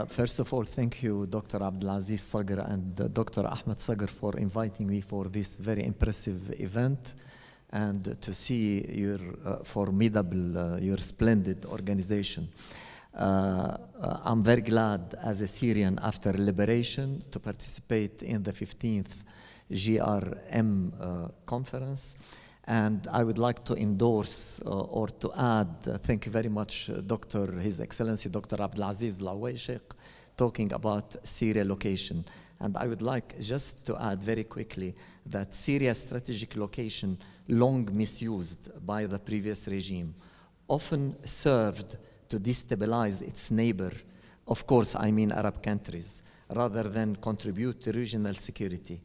First of all, thank you, Dr. Abdulaziz Sager and Dr. Ahmed Sager, for inviting me for this very impressive event and to see your formidable, your splendid organization. I'm very glad as a Syrian after liberation to participate in the 15th GRM conference. And I would like to endorse or to add, thank you very much, His Excellency Dr. Abdulaziz Sager, talking about Syria location. And I would like just to add very quickly that Syria's strategic location, long misused by the previous regime, often served to destabilize its neighbor, of course I mean Arab countries, rather than contribute to regional security.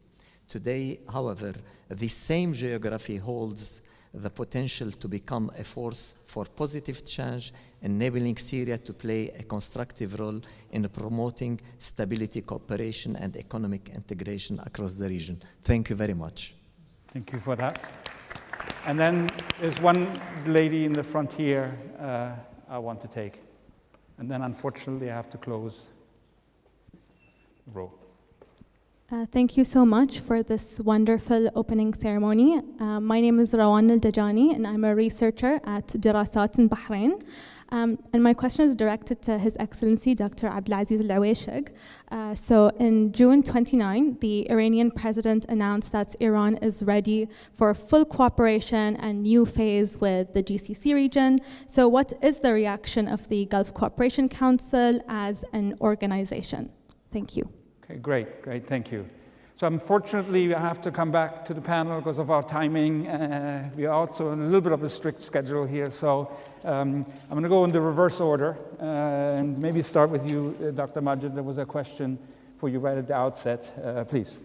Today, however, the same geography holds the potential to become a force for positive change, enabling Syria to play a constructive role in promoting stability, cooperation, and economic integration across the region. Thank you very much. Thank you for that. And then there's one lady in the front here I want to take. And then unfortunately I have to close the row. Thank you so much for this wonderful opening ceremony. My name is Rawan Al-Dajani, and I'm a researcher at Dirasat in Bahrain. And my question is directed to His Excellency Dr. Abdulaziz Al-Aweshig. So in June 29, the Iranian president announced that Iran is ready for full cooperation and new phase with the GCC region. So what is the reaction of the Gulf Cooperation Council as an organization? Thank you. Okay, great, thank you. So unfortunately, we have to come back to the panel because of our timing. We are also on a little bit of a strict schedule here, so I'm going to go in the reverse order and maybe start with you, Dr. Majid. There was a question for you right at the outset. Please.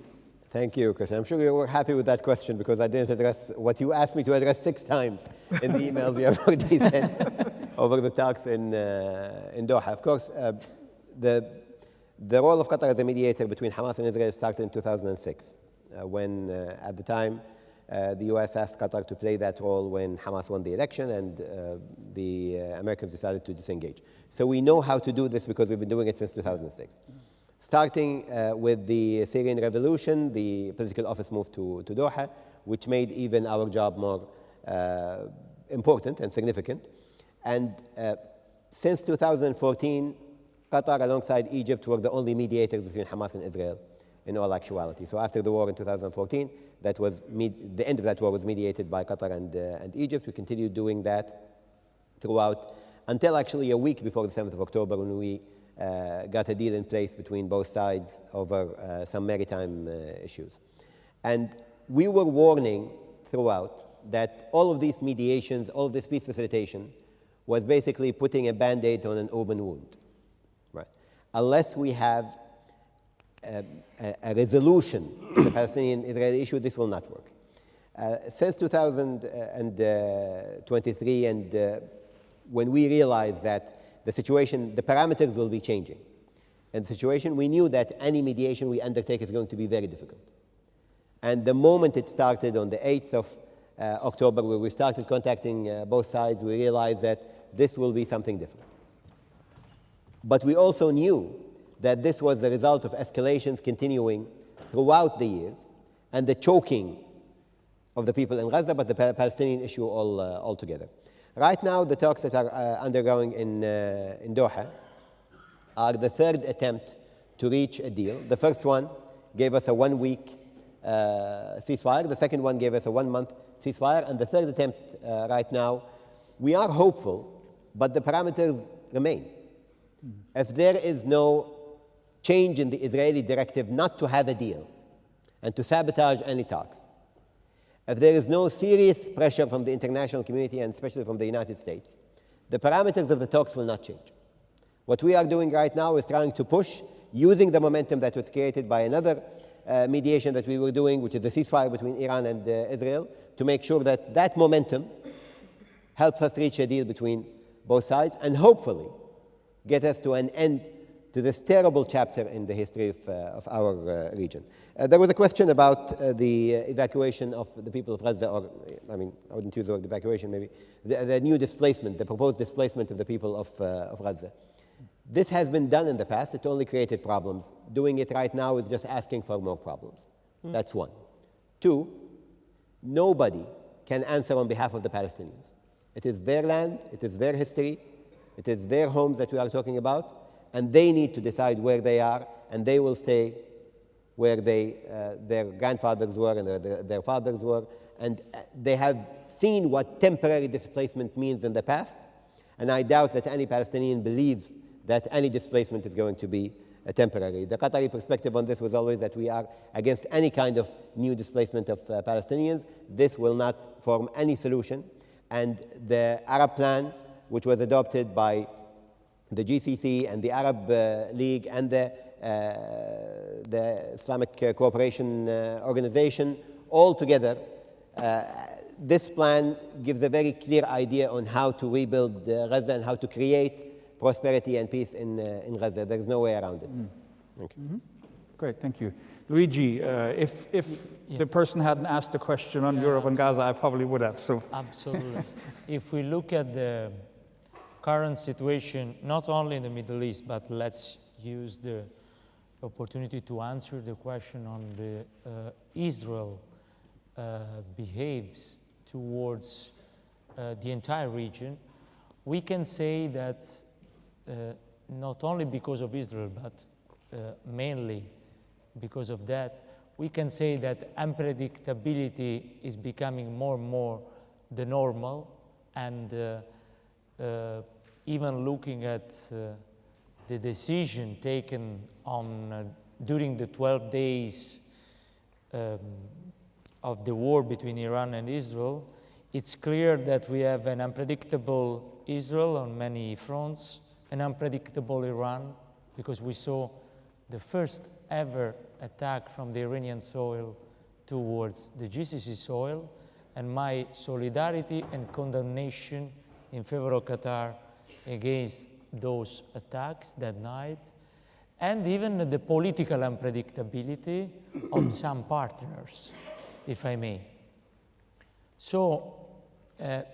Thank you, Chris. I'm sure you were happy with that question because I didn't address what you asked me to address 6 times in the emails you have already sent over the talks in Doha. Of course, the role of Qatar as a mediator between Hamas and Israel started in 2006 when at the time the US asked Qatar to play that role when Hamas won the election and the Americans decided to disengage. So we know how to do this because we've been doing it since 2006. Starting with the Syrian revolution, the political office moved to Doha, which made even our job more important and significant. And since 2014, Qatar alongside Egypt were the only mediators between Hamas and Israel in all actuality. So after the war in 2014, that was the end of that war was mediated by Qatar and Egypt. We continued doing that throughout until actually a week before the 7th of October when we got a deal in place between both sides over some maritime issues. And we were warning throughout that all of these mediations, all of this peace facilitation was basically putting a Band-Aid on an open wound. Right? Unless we have a resolution to the Palestinian-Israeli issue, this will not work. Since 2023 and when we realized that the situation, the parameters will be changing. And the situation, we knew that any mediation we undertake is going to be very difficult. And the moment it started on the 8th of October, where we started contacting both sides, we realized that this will be something different. But we also knew that this was the result of escalations continuing throughout the years and the choking of the people in Gaza, but the Palestinian issue altogether. Right now, the talks that are undergoing in Doha are the third attempt to reach a deal. The first one gave us a 1-week ceasefire. The second one gave us a 1-month ceasefire. And the third attempt right now, we are hopeful, but the parameters remain. If there is no change in the Israeli directive not to have a deal and to sabotage any talks, if there is no serious pressure from the international community and especially from the United States, the parameters of the talks will not change. What we are doing right now is trying to push, using the momentum that was created by another mediation that we were doing, which is the ceasefire between Iran and Israel, to make sure that that momentum helps us reach a deal between both sides and hopefully get us to an end to this terrible chapter in the history of our region. There was a question about the evacuation of the people of Gaza, or I mean, I wouldn't use the word evacuation, maybe, the new displacement, the proposed displacement of the people of Gaza. This has been done in the past. It only created problems. Doing it right now is just asking for more problems. That's one. Two, nobody can answer on behalf of the Palestinians. It is their land, it is their history, it is their homes that we are talking about, and they need to decide where they are, and they will stay where their grandfathers were and their fathers were, and they have seen what temporary displacement means in the past, and I doubt that any Palestinian believes that any displacement is going to be temporary. The Qatari perspective on this was always that we are against any kind of new displacement of Palestinians. This will not form any solution, and the Arab plan, which was adopted by the GCC and the Arab League and the Islamic Cooperation Organization, all together, this plan gives a very clear idea on how to rebuild Gaza and how to create prosperity and peace in Gaza. There's no way around it. Thank you. Great, thank you. Luigi, if the person hadn't asked the question on Europe and Gaza, I probably would have. So. Absolutely. If we look at the current situation, not only in the Middle East, but let's use the opportunity to answer the question on the Israel behaves towards the entire region, we can say that not only because of Israel, but mainly because of that, we can say that unpredictability is becoming more and more the normal, and even looking at the decision taken on during the 12 days of the war between Iran and Israel, it's clear that we have an unpredictable Israel on many fronts, an unpredictable Iran, because we saw the first ever attack from the Iranian soil towards the GCC soil, and my solidarity and condemnation in favor of Qatar against those attacks that night. and even the political unpredictability of some partners, if I may. So,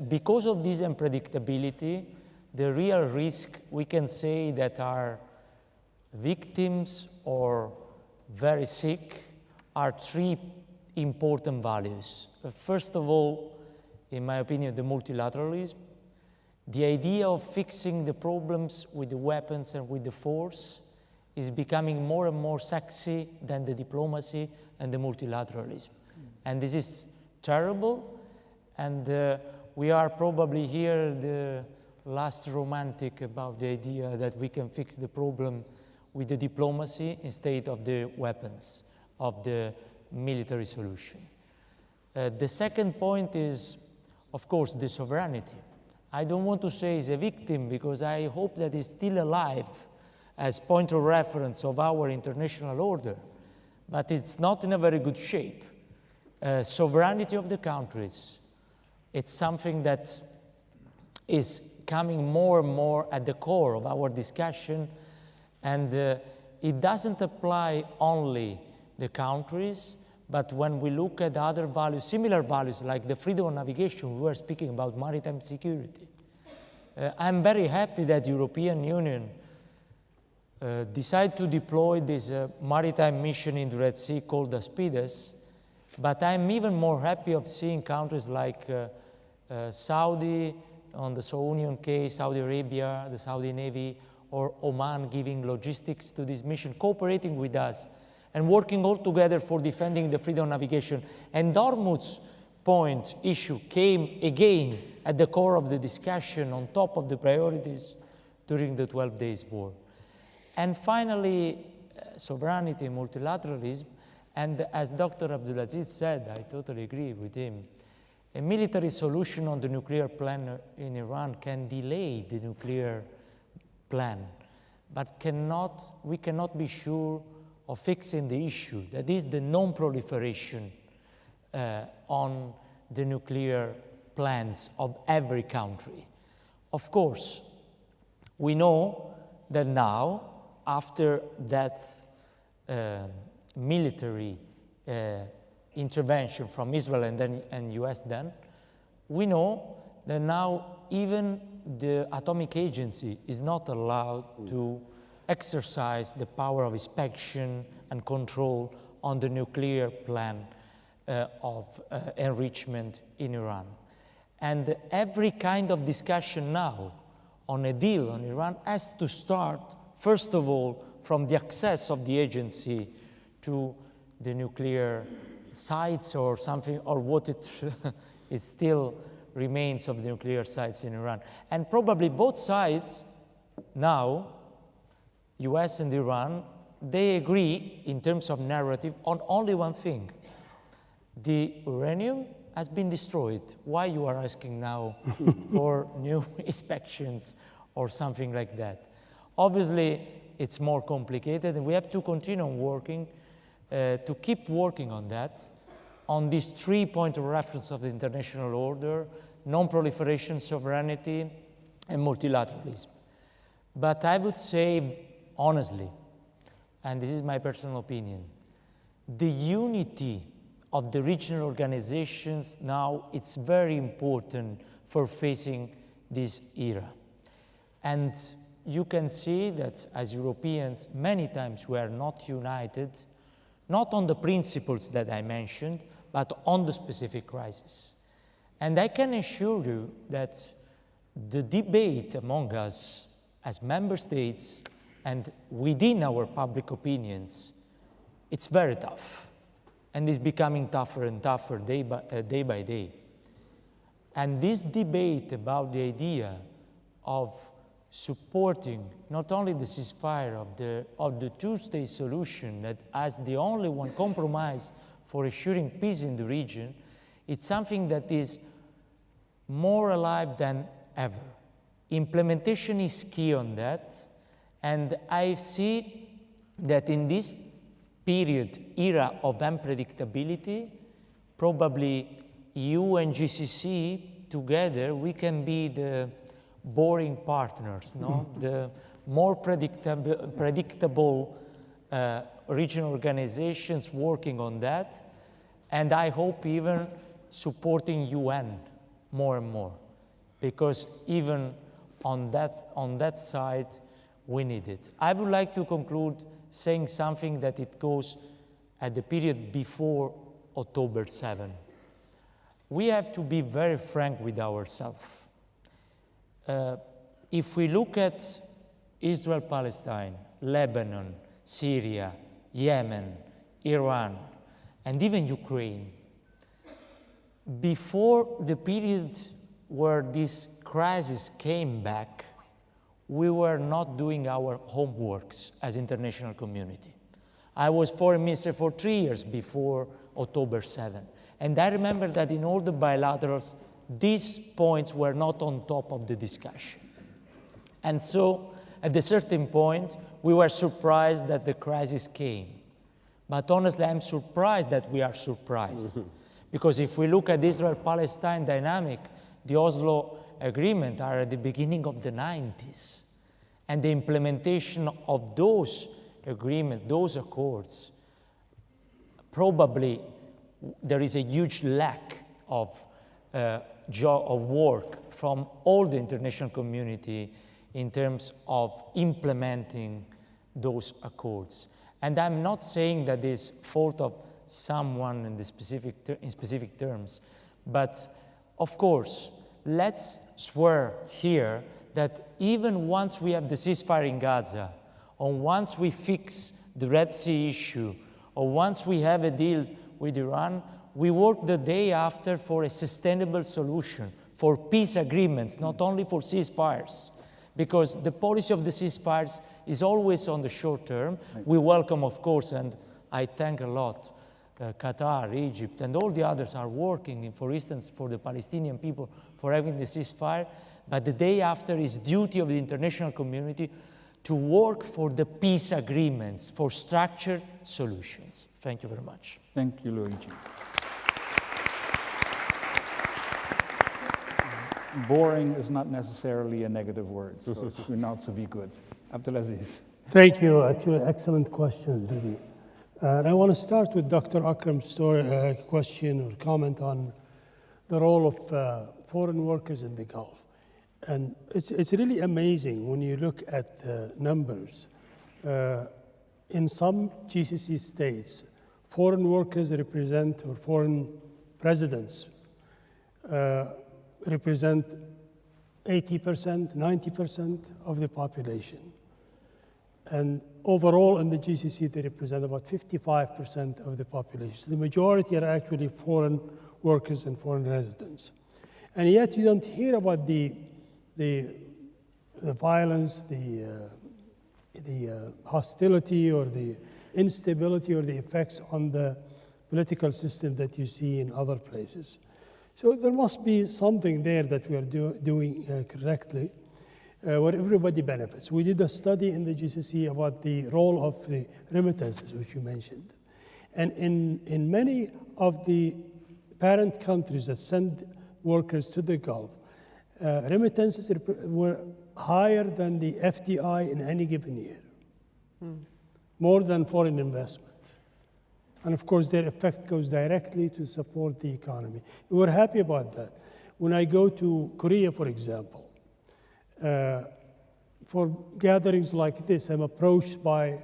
because of this unpredictability, the real risk we can say that are victims or very sick are three important values. First of all, in my opinion, the multilateralism, the idea of fixing the problems with the weapons and with the force is becoming more and more sexy than the diplomacy and the multilateralism. And this is terrible, and we are probably here the last romantic about the idea that we can fix the problem with the diplomacy instead of the weapons, of the military solution. The second point is, of course, the sovereignty. I don't want to say he's a victim because I hope that he's still alive as point of reference of our international order, but it's not in a very good shape. Sovereignty of the countries, it's something that is coming more and more at the core of our discussion, and it doesn't apply only the countries, but when we look at other values, similar values like the freedom of navigation, we were speaking about maritime security. I'm very happy that European Union decided to deploy this maritime mission in the Red Sea called Aspides, but I'm even more happy of seeing countries like Saudi, on the Saudi case, Saudi Arabia, the Saudi Navy, or Oman giving logistics to this mission, cooperating with us and working all together for defending the freedom of navigation. And Dartmouth's point issue came again at the core of the discussion on top of the priorities during the 12 days war. And finally, sovereignty, multilateralism, and as Dr. Abdulaziz said, I totally agree with him, a military solution on the nuclear plan in Iran can delay the nuclear plan, but we cannot be sure of fixing the issue, that is the non-proliferation on the nuclear plans of every country. Of course, we know that now, after that military intervention from Israel and US then, we know that now even the Atomic Agency is not allowed to exercise the power of inspection and control on the nuclear plan of enrichment in Iran. And every kind of discussion now on a deal on Iran has to start, first of all, from the access of the agency to the nuclear sites or something, or what it still remains of the nuclear sites in Iran. And probably both sides now, US and Iran, they agree in terms of narrative on only one thing. The uranium has been destroyed. Why you are asking now for new inspections or something like that? Obviously, it's more complicated, and we have to continue working to keep working on that, on these 3 points of reference of the international order: non-proliferation, sovereignty, and multilateralism. But I would say, honestly, and this is my personal opinion, the unity of the regional organizations now, it's very important for facing this era. And you can see that as Europeans, many times we are not united, not on the principles that I mentioned, but on the specific crisis. And I can assure you that the debate among us as member states and within our public opinions, it's very tough. And it's becoming tougher and tougher day by day. And this debate about the idea of supporting not only the ceasefire of the two-state solution that as the only one compromise for assuring peace in the region, it's something that is more alive than ever. Implementation is key on that, and I see that in this era of unpredictability, probably EU and GCC together, we can be the boring partners, no? more predictable regional organizations working on that, and I hope even supporting UN more and more, because even on that side, we need it. I would like to conclude saying something that it goes at the period before October 7. We have to be very frank with ourselves. If we look at Israel, Palestine, Lebanon, Syria, Yemen, Iran, and even Ukraine, before the period where this crisis came back, we were not doing our homeworks as international community. I was foreign minister for 3 years before October 7. And I remember that in all the bilaterals, these points were not on top of the discussion. And so, at a certain point, we were surprised that the crisis came. But honestly, I'm surprised that we are surprised. Because if we look at the Israel-Palestine dynamic, the Oslo Agreement are at the beginning of the 90s. And the implementation of those agreements, those accords, probably there is a huge lack of work from all the international community in terms of implementing those accords. And I'm not saying that it's fault of someone in specific terms, but of course, let's swear here that even once we have the ceasefire in Gaza, or once we fix the Red Sea issue, or once we have a deal with Iran, we work the day after for a sustainable solution, for peace agreements, not only for ceasefires. Because the policy of the ceasefires is always on the short term. We welcome, of course, and I thank a lot, Qatar, Egypt, and all the others are working, for instance, for the Palestinian people, for having the ceasefire. But the day after is duty of the international community to work for the peace agreements, for structured solutions. Thank you very much. Thank you, Luigi. Boring is not necessarily a negative word, so it will not to be good. Abdulaziz. Thank you. Actually, excellent question, really. And I want to start with Dr. Akram's question or comment on the role of foreign workers in the Gulf. And it's really amazing when you look at the numbers. In some GCC states, foreign workers represent, or foreign residents represent 80%, 90% of the population. And overall in the GCC, they represent about 55% of the population. So the majority are actually foreign workers and foreign residents. And yet you don't hear about the violence, the hostility, or the instability, or the effects on the political system that you see in other places. So there must be something there that we are doing correctly, where everybody benefits. We did a study in the GCC about the role of the remittances, which you mentioned. And in many of the parent countries that send workers to the Gulf, remittances were higher than the FDI in any given year, more than foreign investment. And of course, their effect goes directly to support the economy. We're happy about that. When I go to Korea, for example, for gatherings like this, I'm approached by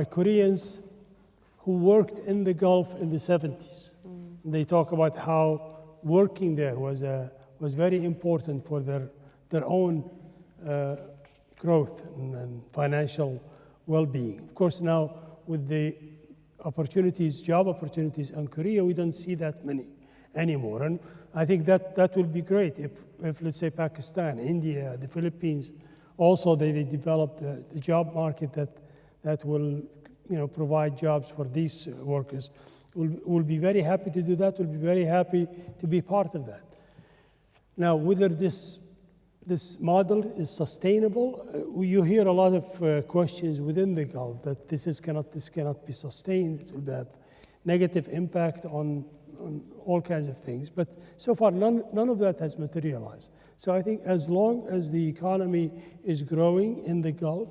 Koreans who worked in the Gulf in the 70s. They talk about how working there was very important for their own growth and financial well-being. Of course, now with the job opportunities in Korea, we don't see that many anymore. And I think that will be great if let's say, Pakistan, India, the Philippines, also they develop the job market that will provide jobs for these workers. We'll be very happy to do that. We'll be very happy to be part of that. Now, whether this model is sustainable, you hear a lot of questions within the Gulf that this cannot be sustained. It will have negative impact on on all kinds of things. But so far, none of that has materialized. So I think as long as the economy is growing in the Gulf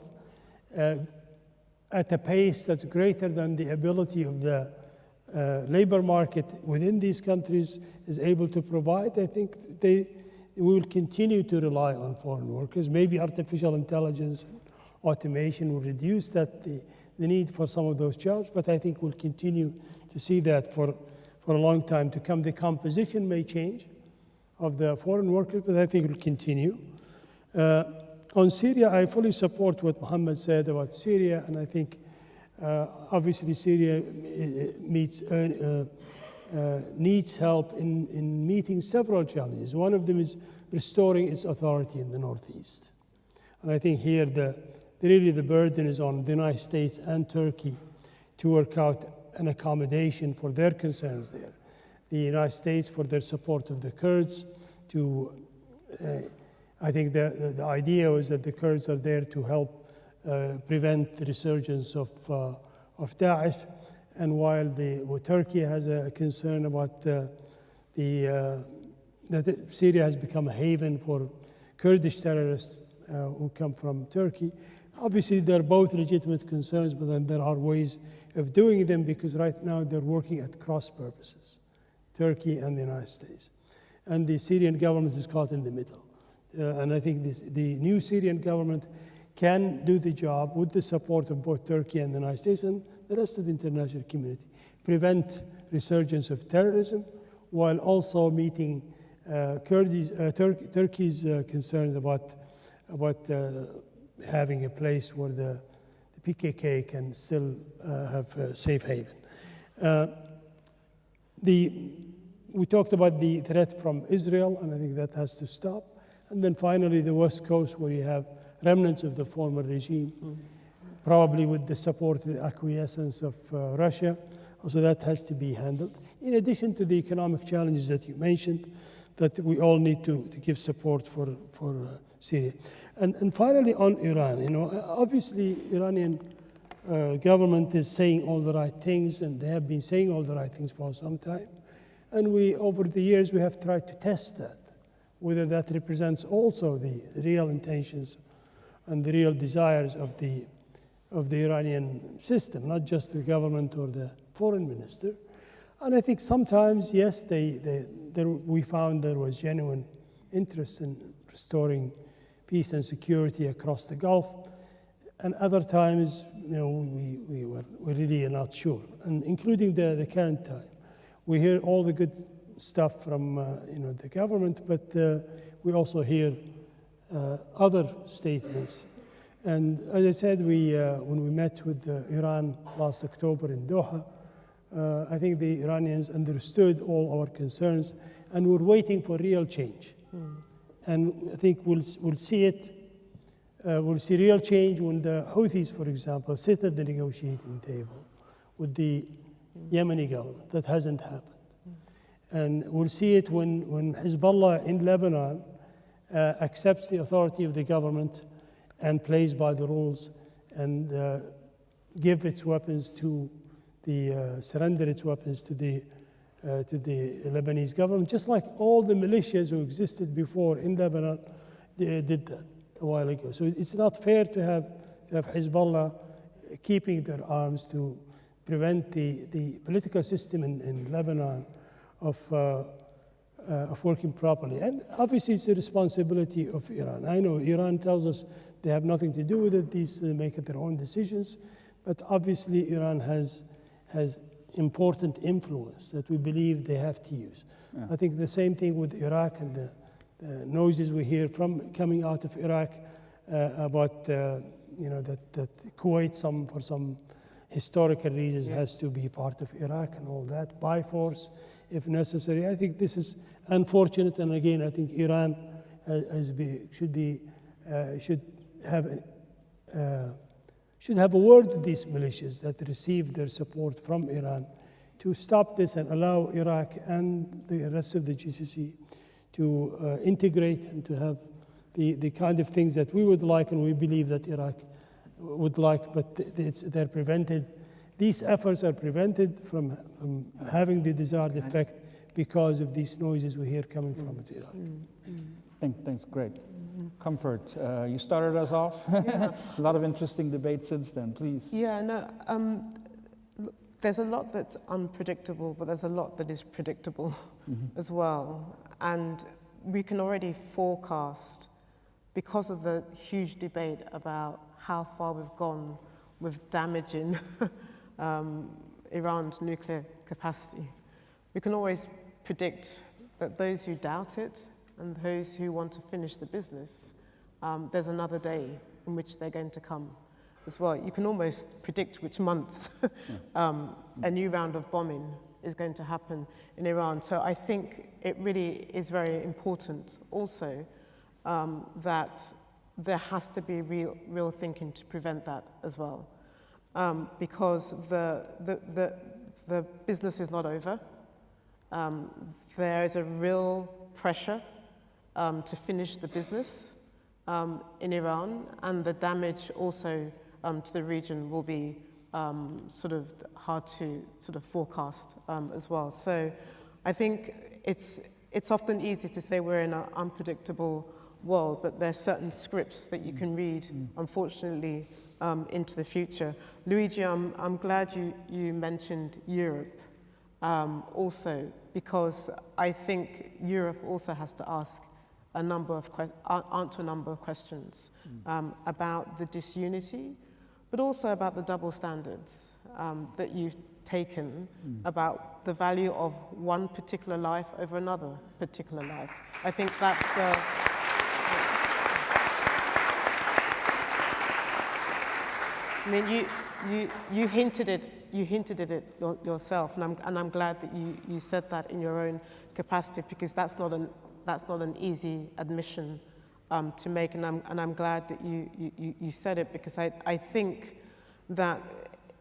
at a pace that's greater than the ability of the labor market within these countries is able to provide, I think we will continue to rely on foreign workers. Maybe artificial intelligence and automation will reduce the need for some of those jobs, but I think we'll continue to see that for a long time to come. The composition may change of the foreign workers, but I think it will continue. On Syria, I fully support what Mohamed said about Syria, and I think obviously Syria needs help in meeting several challenges. One of them is restoring its authority in the northeast. And I think here really the burden is on the United States and Turkey to work out an accommodation for their concerns there. The United States for their support of the Kurds. I think the idea was that the Kurds are there to help prevent the resurgence of Daesh. And while Turkey has a concern about that Syria has become a haven for Kurdish terrorists who come from Turkey. Obviously, they're both legitimate concerns, but then there are ways of doing them because right now they're working at cross purposes, Turkey and the United States. And the Syrian government is caught in the middle. And I think the new Syrian government can do the job with the support of both Turkey and the United States and the rest of the international community, prevent resurgence of terrorism while also meeting Turkey's concerns about having a place where the PKK can still have a safe haven. We talked about the threat from Israel, and I think that has to stop. And then finally, the West Coast, where you have remnants of the former regime, probably with the support, the acquiescence of Russia. Also, that has to be handled. In addition to the economic challenges that you mentioned, that we all need to give support for Syria. And finally, on Iran, obviously, Iranian government is saying all the right things, and they have been saying all the right things for some time. And over the years, we have tried to test that, whether that represents also the real intentions and the real desires of the Iranian system, not just the government or the foreign minister. And I think sometimes, yes, we found there was genuine interest in restoring peace and security across the Gulf. And other times, we were really not sure, and including the current time. We hear all the good stuff from the government, but we also hear other statements. And as I said, when we met with Iran last October in Doha, I think the Iranians understood all our concerns, and we're waiting for real change. And I think we'll see it. We'll see real change when the Houthis, for example, sit at the negotiating table with the Yemeni government. That hasn't happened. And we'll see it when Hezbollah in Lebanon accepts the authority of the government and plays by the rules and give its weapons to surrender its weapons to the Lebanese government, just like all the militias who existed before in Lebanon did that a while ago. So it's not fair to have Hezbollah keeping their arms to prevent the political system in Lebanon of working properly. And obviously it's the responsibility of Iran. I know Iran tells us they have nothing to do with it, they make their own decisions, but obviously Iran has important influence that we believe they have to use. Yeah. I think the same thing with Iraq and the noises we hear coming out of Iraq about that Kuwait for some historical reasons has to be part of Iraq and all that by force if necessary. I think this is unfortunate, and again I think Iran should have a word with these militias that receive their support from Iran to stop this and allow Iraq and the rest of the GCC to integrate and to have the kind of things that we would like and we believe that Iraq would like, but they're prevented. these efforts are prevented from having the desired effect because of these noises we hear coming from Iran. Thanks, great. Comfort, you started us off. Yeah. A lot of interesting debates since then, please. Yeah, no, there's a lot that's unpredictable, but there's a lot that is predictable as well. And we can already forecast, because of the huge debate about how far we've gone with damaging Iran's nuclear capacity, we can always predict that those who doubt it and those who want to finish the business, there's another day in which they're going to come as well. You can almost predict which month a new round of bombing is going to happen in Iran. So I think it really is very important also that there has to be real thinking to prevent that as well. Because the business is not over. There is a real pressure to finish the business in Iran, and the damage also to the region will be sort of hard to sort of forecast as well. So I think it's often easy to say we're in an unpredictable world, but there's certain scripts that you can read, unfortunately, into the future. Luigi, I'm glad you mentioned Europe also, because I think Europe also has to ask answer a number of questions about the disunity, but also about the double standards that you've taken about the value of one particular life over another particular life. I think that's I mean, you hinted at it yourself, and I'm glad that you said that in your own capacity, because that's not an easy admission to make, and I'm glad that you said it, because I think that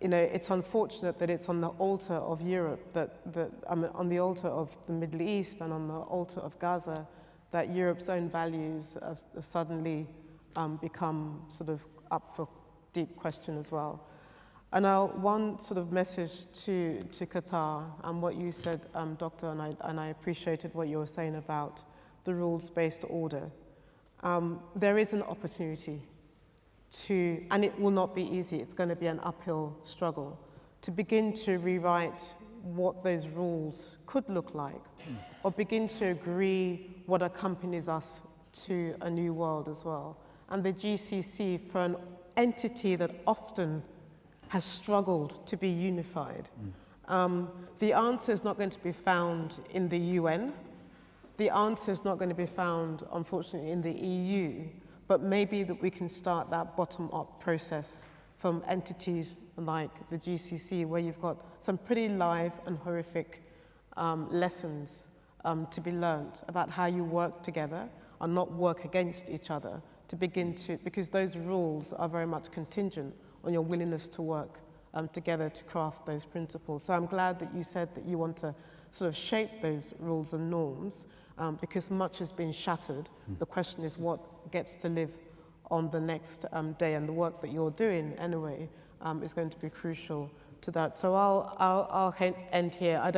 it's unfortunate that it's on the altar of Europe, on the altar of the Middle East and on the altar of Gaza, that Europe's own values have suddenly become sort of up for deep question as well. And one sort of message to Qatar and what you said, Doctor, and I appreciated what you were saying about the rules-based order. There is an opportunity to, and it will not be easy, it's going to be an uphill struggle, to begin to rewrite what those rules could look like, or begin to agree what accompanies us to a new world as well. And the GCC, for an entity that often has struggled to be unified. The answer is not going to be found in the UN. The answer is not going to be found, unfortunately, in the EU, but maybe that we can start that bottom-up process from entities like the GCC, where you've got some pretty live and horrific lessons to be learned about how you work together and not work against each other, to begin to, because those rules are very much contingent on your willingness to work together to craft those principles. So I'm glad that you said that you want to sort of shape those rules and norms, because much has been shattered. The question is what gets to live on the next day, and the work that you're doing anyway is going to be crucial to that. So I'll end here. I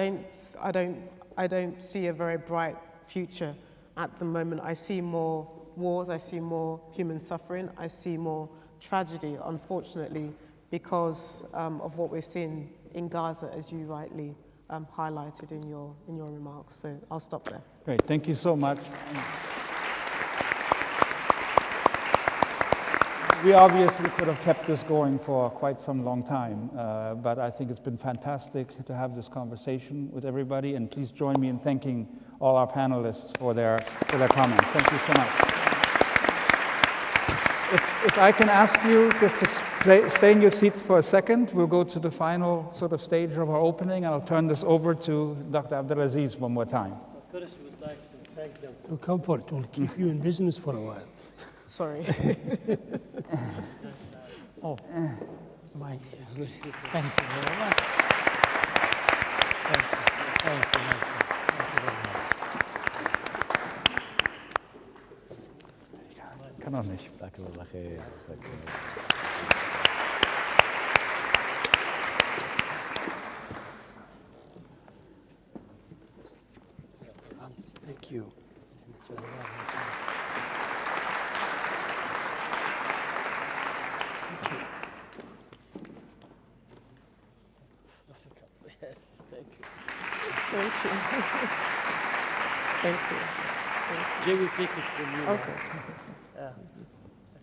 don't see a very bright future at the moment. I see more wars, I see more human suffering, I see more tragedy, unfortunately, because of what we're seeing in Gaza, as you rightly highlighted in your remarks. So I'll stop there. Great, thank you so much. We obviously could have kept this going for quite some long time, but I think it's been fantastic to have this conversation with everybody, and please join me in thanking all our panelists for their comments. Thank you so much. If I can ask you just to stay in your seats for a second, we'll go to the final sort of stage of our opening, and I'll turn this over to Dr. Abdulaziz one more time. First, we'd like to thank them. So comfort will keep you in business for a while. Sorry. Oh, my dear. Thank you very much. Thank you. Thank you. Thank you very much. Kann auch nicht. you. Yes, thank you. Thank you. Thank you. Thank They will take it from you. Okay. I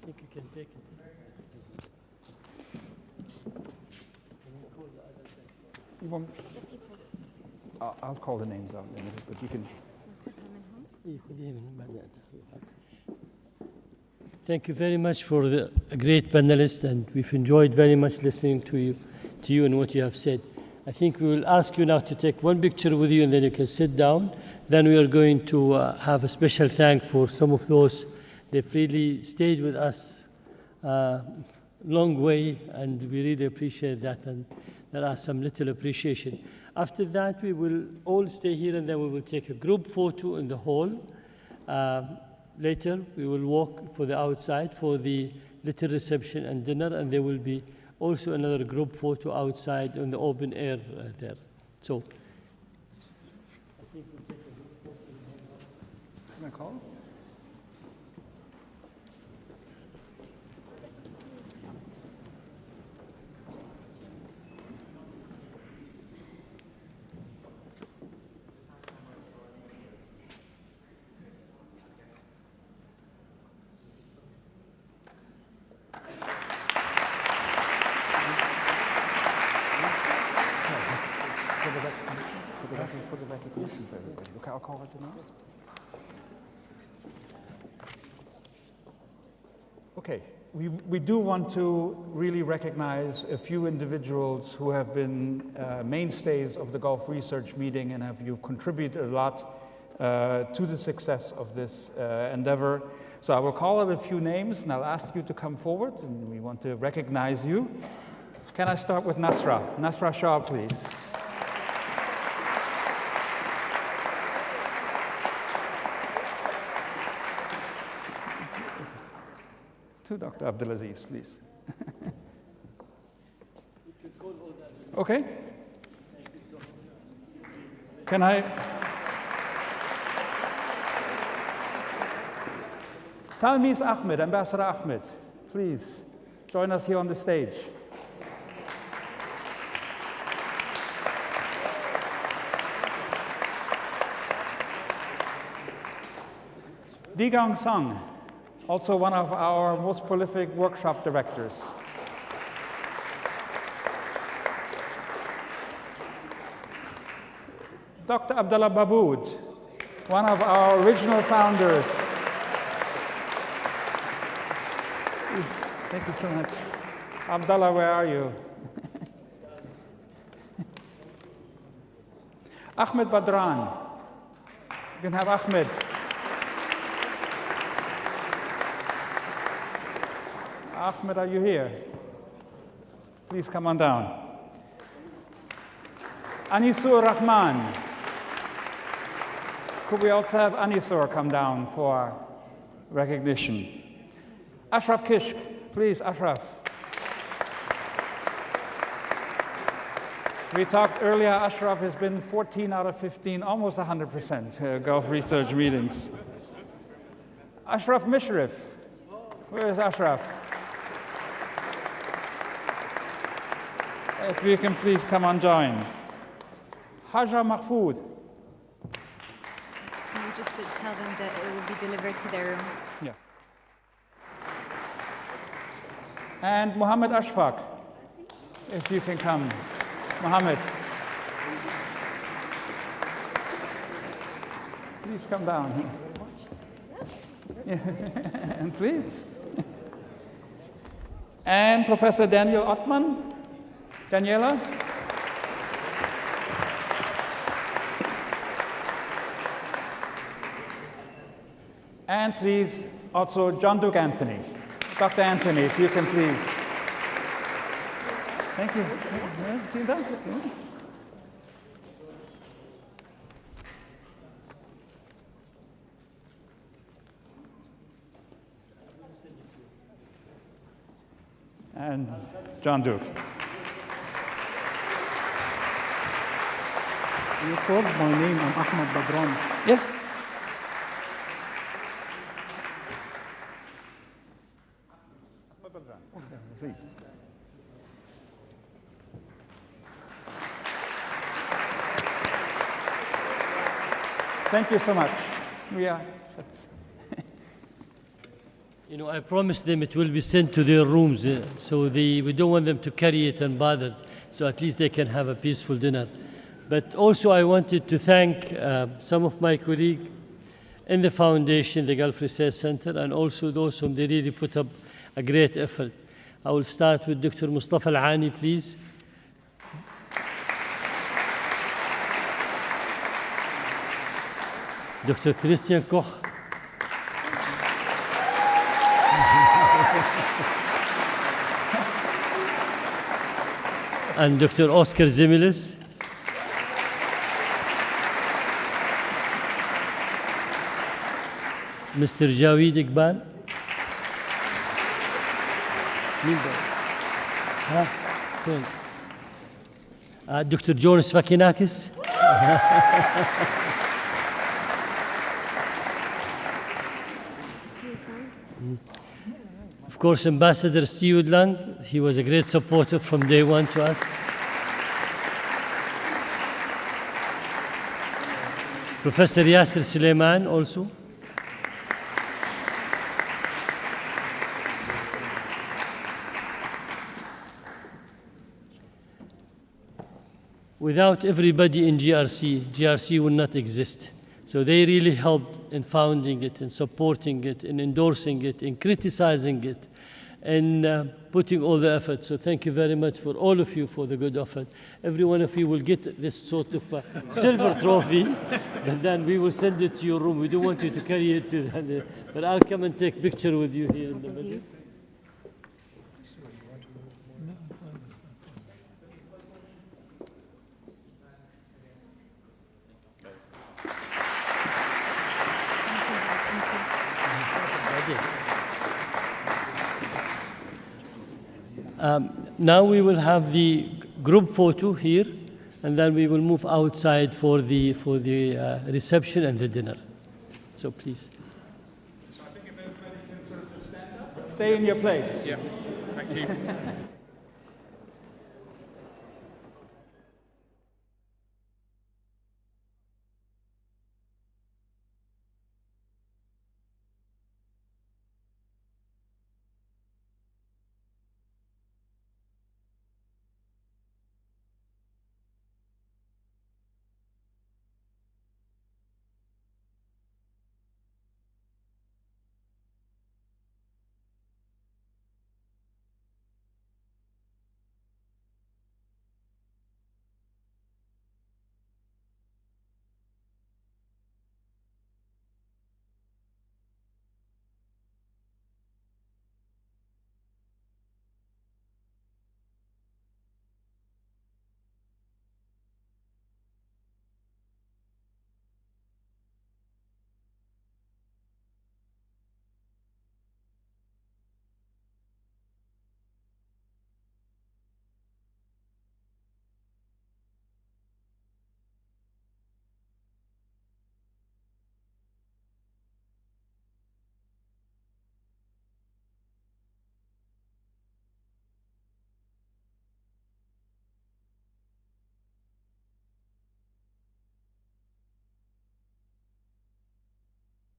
think you can take it. You want, I'll call the names out in a minute, but you can. Thank you very much for the great panelists, and we've enjoyed very much listening to you and what you have said. I think we will ask you now to take one picture with you, and then you can sit down. Then we are going to have a special thank for some of those. They've really stayed with us long way, and we really appreciate that, and there are some little appreciation. After that, we will all stay here, and then we will take a group photo in the hall. Later, we will walk for the outside for the little reception and dinner, and there will be also another group photo outside on the open air there. So, I think we'll take a group photo. Can I call? For the recognition for everybody. Okay, I'll call it the names. Okay, we do want to really recognize a few individuals who have been mainstays of the Gulf Research Meeting and you've contributed a lot to the success of this endeavor. So I will call out a few names and I'll ask you to come forward, and we want to recognize you. Can I start with Nasra? Nasra Shah, please. To Dr. Abdulaziz, please. Okay. Can I? Talmiz Ahmed, Ambassador Ahmed, please join us here on the stage. Digang Song, also one of our most prolific workshop directors. Dr. Abdullah Babood, one of our original founders. Please, thank you so much. Abdullah, where are you? Ahmed Badran. You can have Ahmed. Ahmed, are you here? Please come on down. Anisur Rahman. Could we also have Anisur come down for recognition? Ashraf Kishk, please, Ashraf. We talked earlier, Ashraf has been 14 out of 15, almost 100% Gulf Research meetings. Ashraf Mishrif. Where is Ashraf? If you can please come and join. Haja Mahfoud. Can you just tell them that it will be delivered to their room? Yeah. And Mohamed Ashfaq, if you can come. Mohamed. Please come down. And please. And Professor Daniel Ottman. Daniela? And please, also John Duke Anthony. Dr. Anthony, if you can please. Thank you. And John Duke. You called my name, I'm Ahmed Badran. Yes. Thank you so much. You know, I promised them it will be sent to their rooms, so we don't want them to carry it and bother, so at least they can have a peaceful dinner. But also I wanted to thank some of my colleagues in the foundation, the Gulf Research Center, and also those whom they really put up a great effort. I will start with Dr. Mustafa Al-Ani, please. Dr. Christian Koch. And Dr. Oscar Zimilis. Mr. Jaweed Iqbal. Dr. Jonas Fakinakis. Of course, Ambassador Stewart Lang, he was a great supporter from day one to us. Professor Yasser Suleiman also. Without everybody in GRC would not exist. So they really helped in founding it, in supporting it, in endorsing it, in criticizing it, and putting all the effort. So thank you very much for all of you for the good effort. Every one of you will get this sort of silver trophy, and then we will send it to your room. We don't want you to carry it to the, but I'll come and take a picture with you here in the middle. Now we will have the group photo here, and then we will move outside for the reception and the dinner. So please. So I think if everybody can sort of stand up. Stay in your place. Yeah, thank you.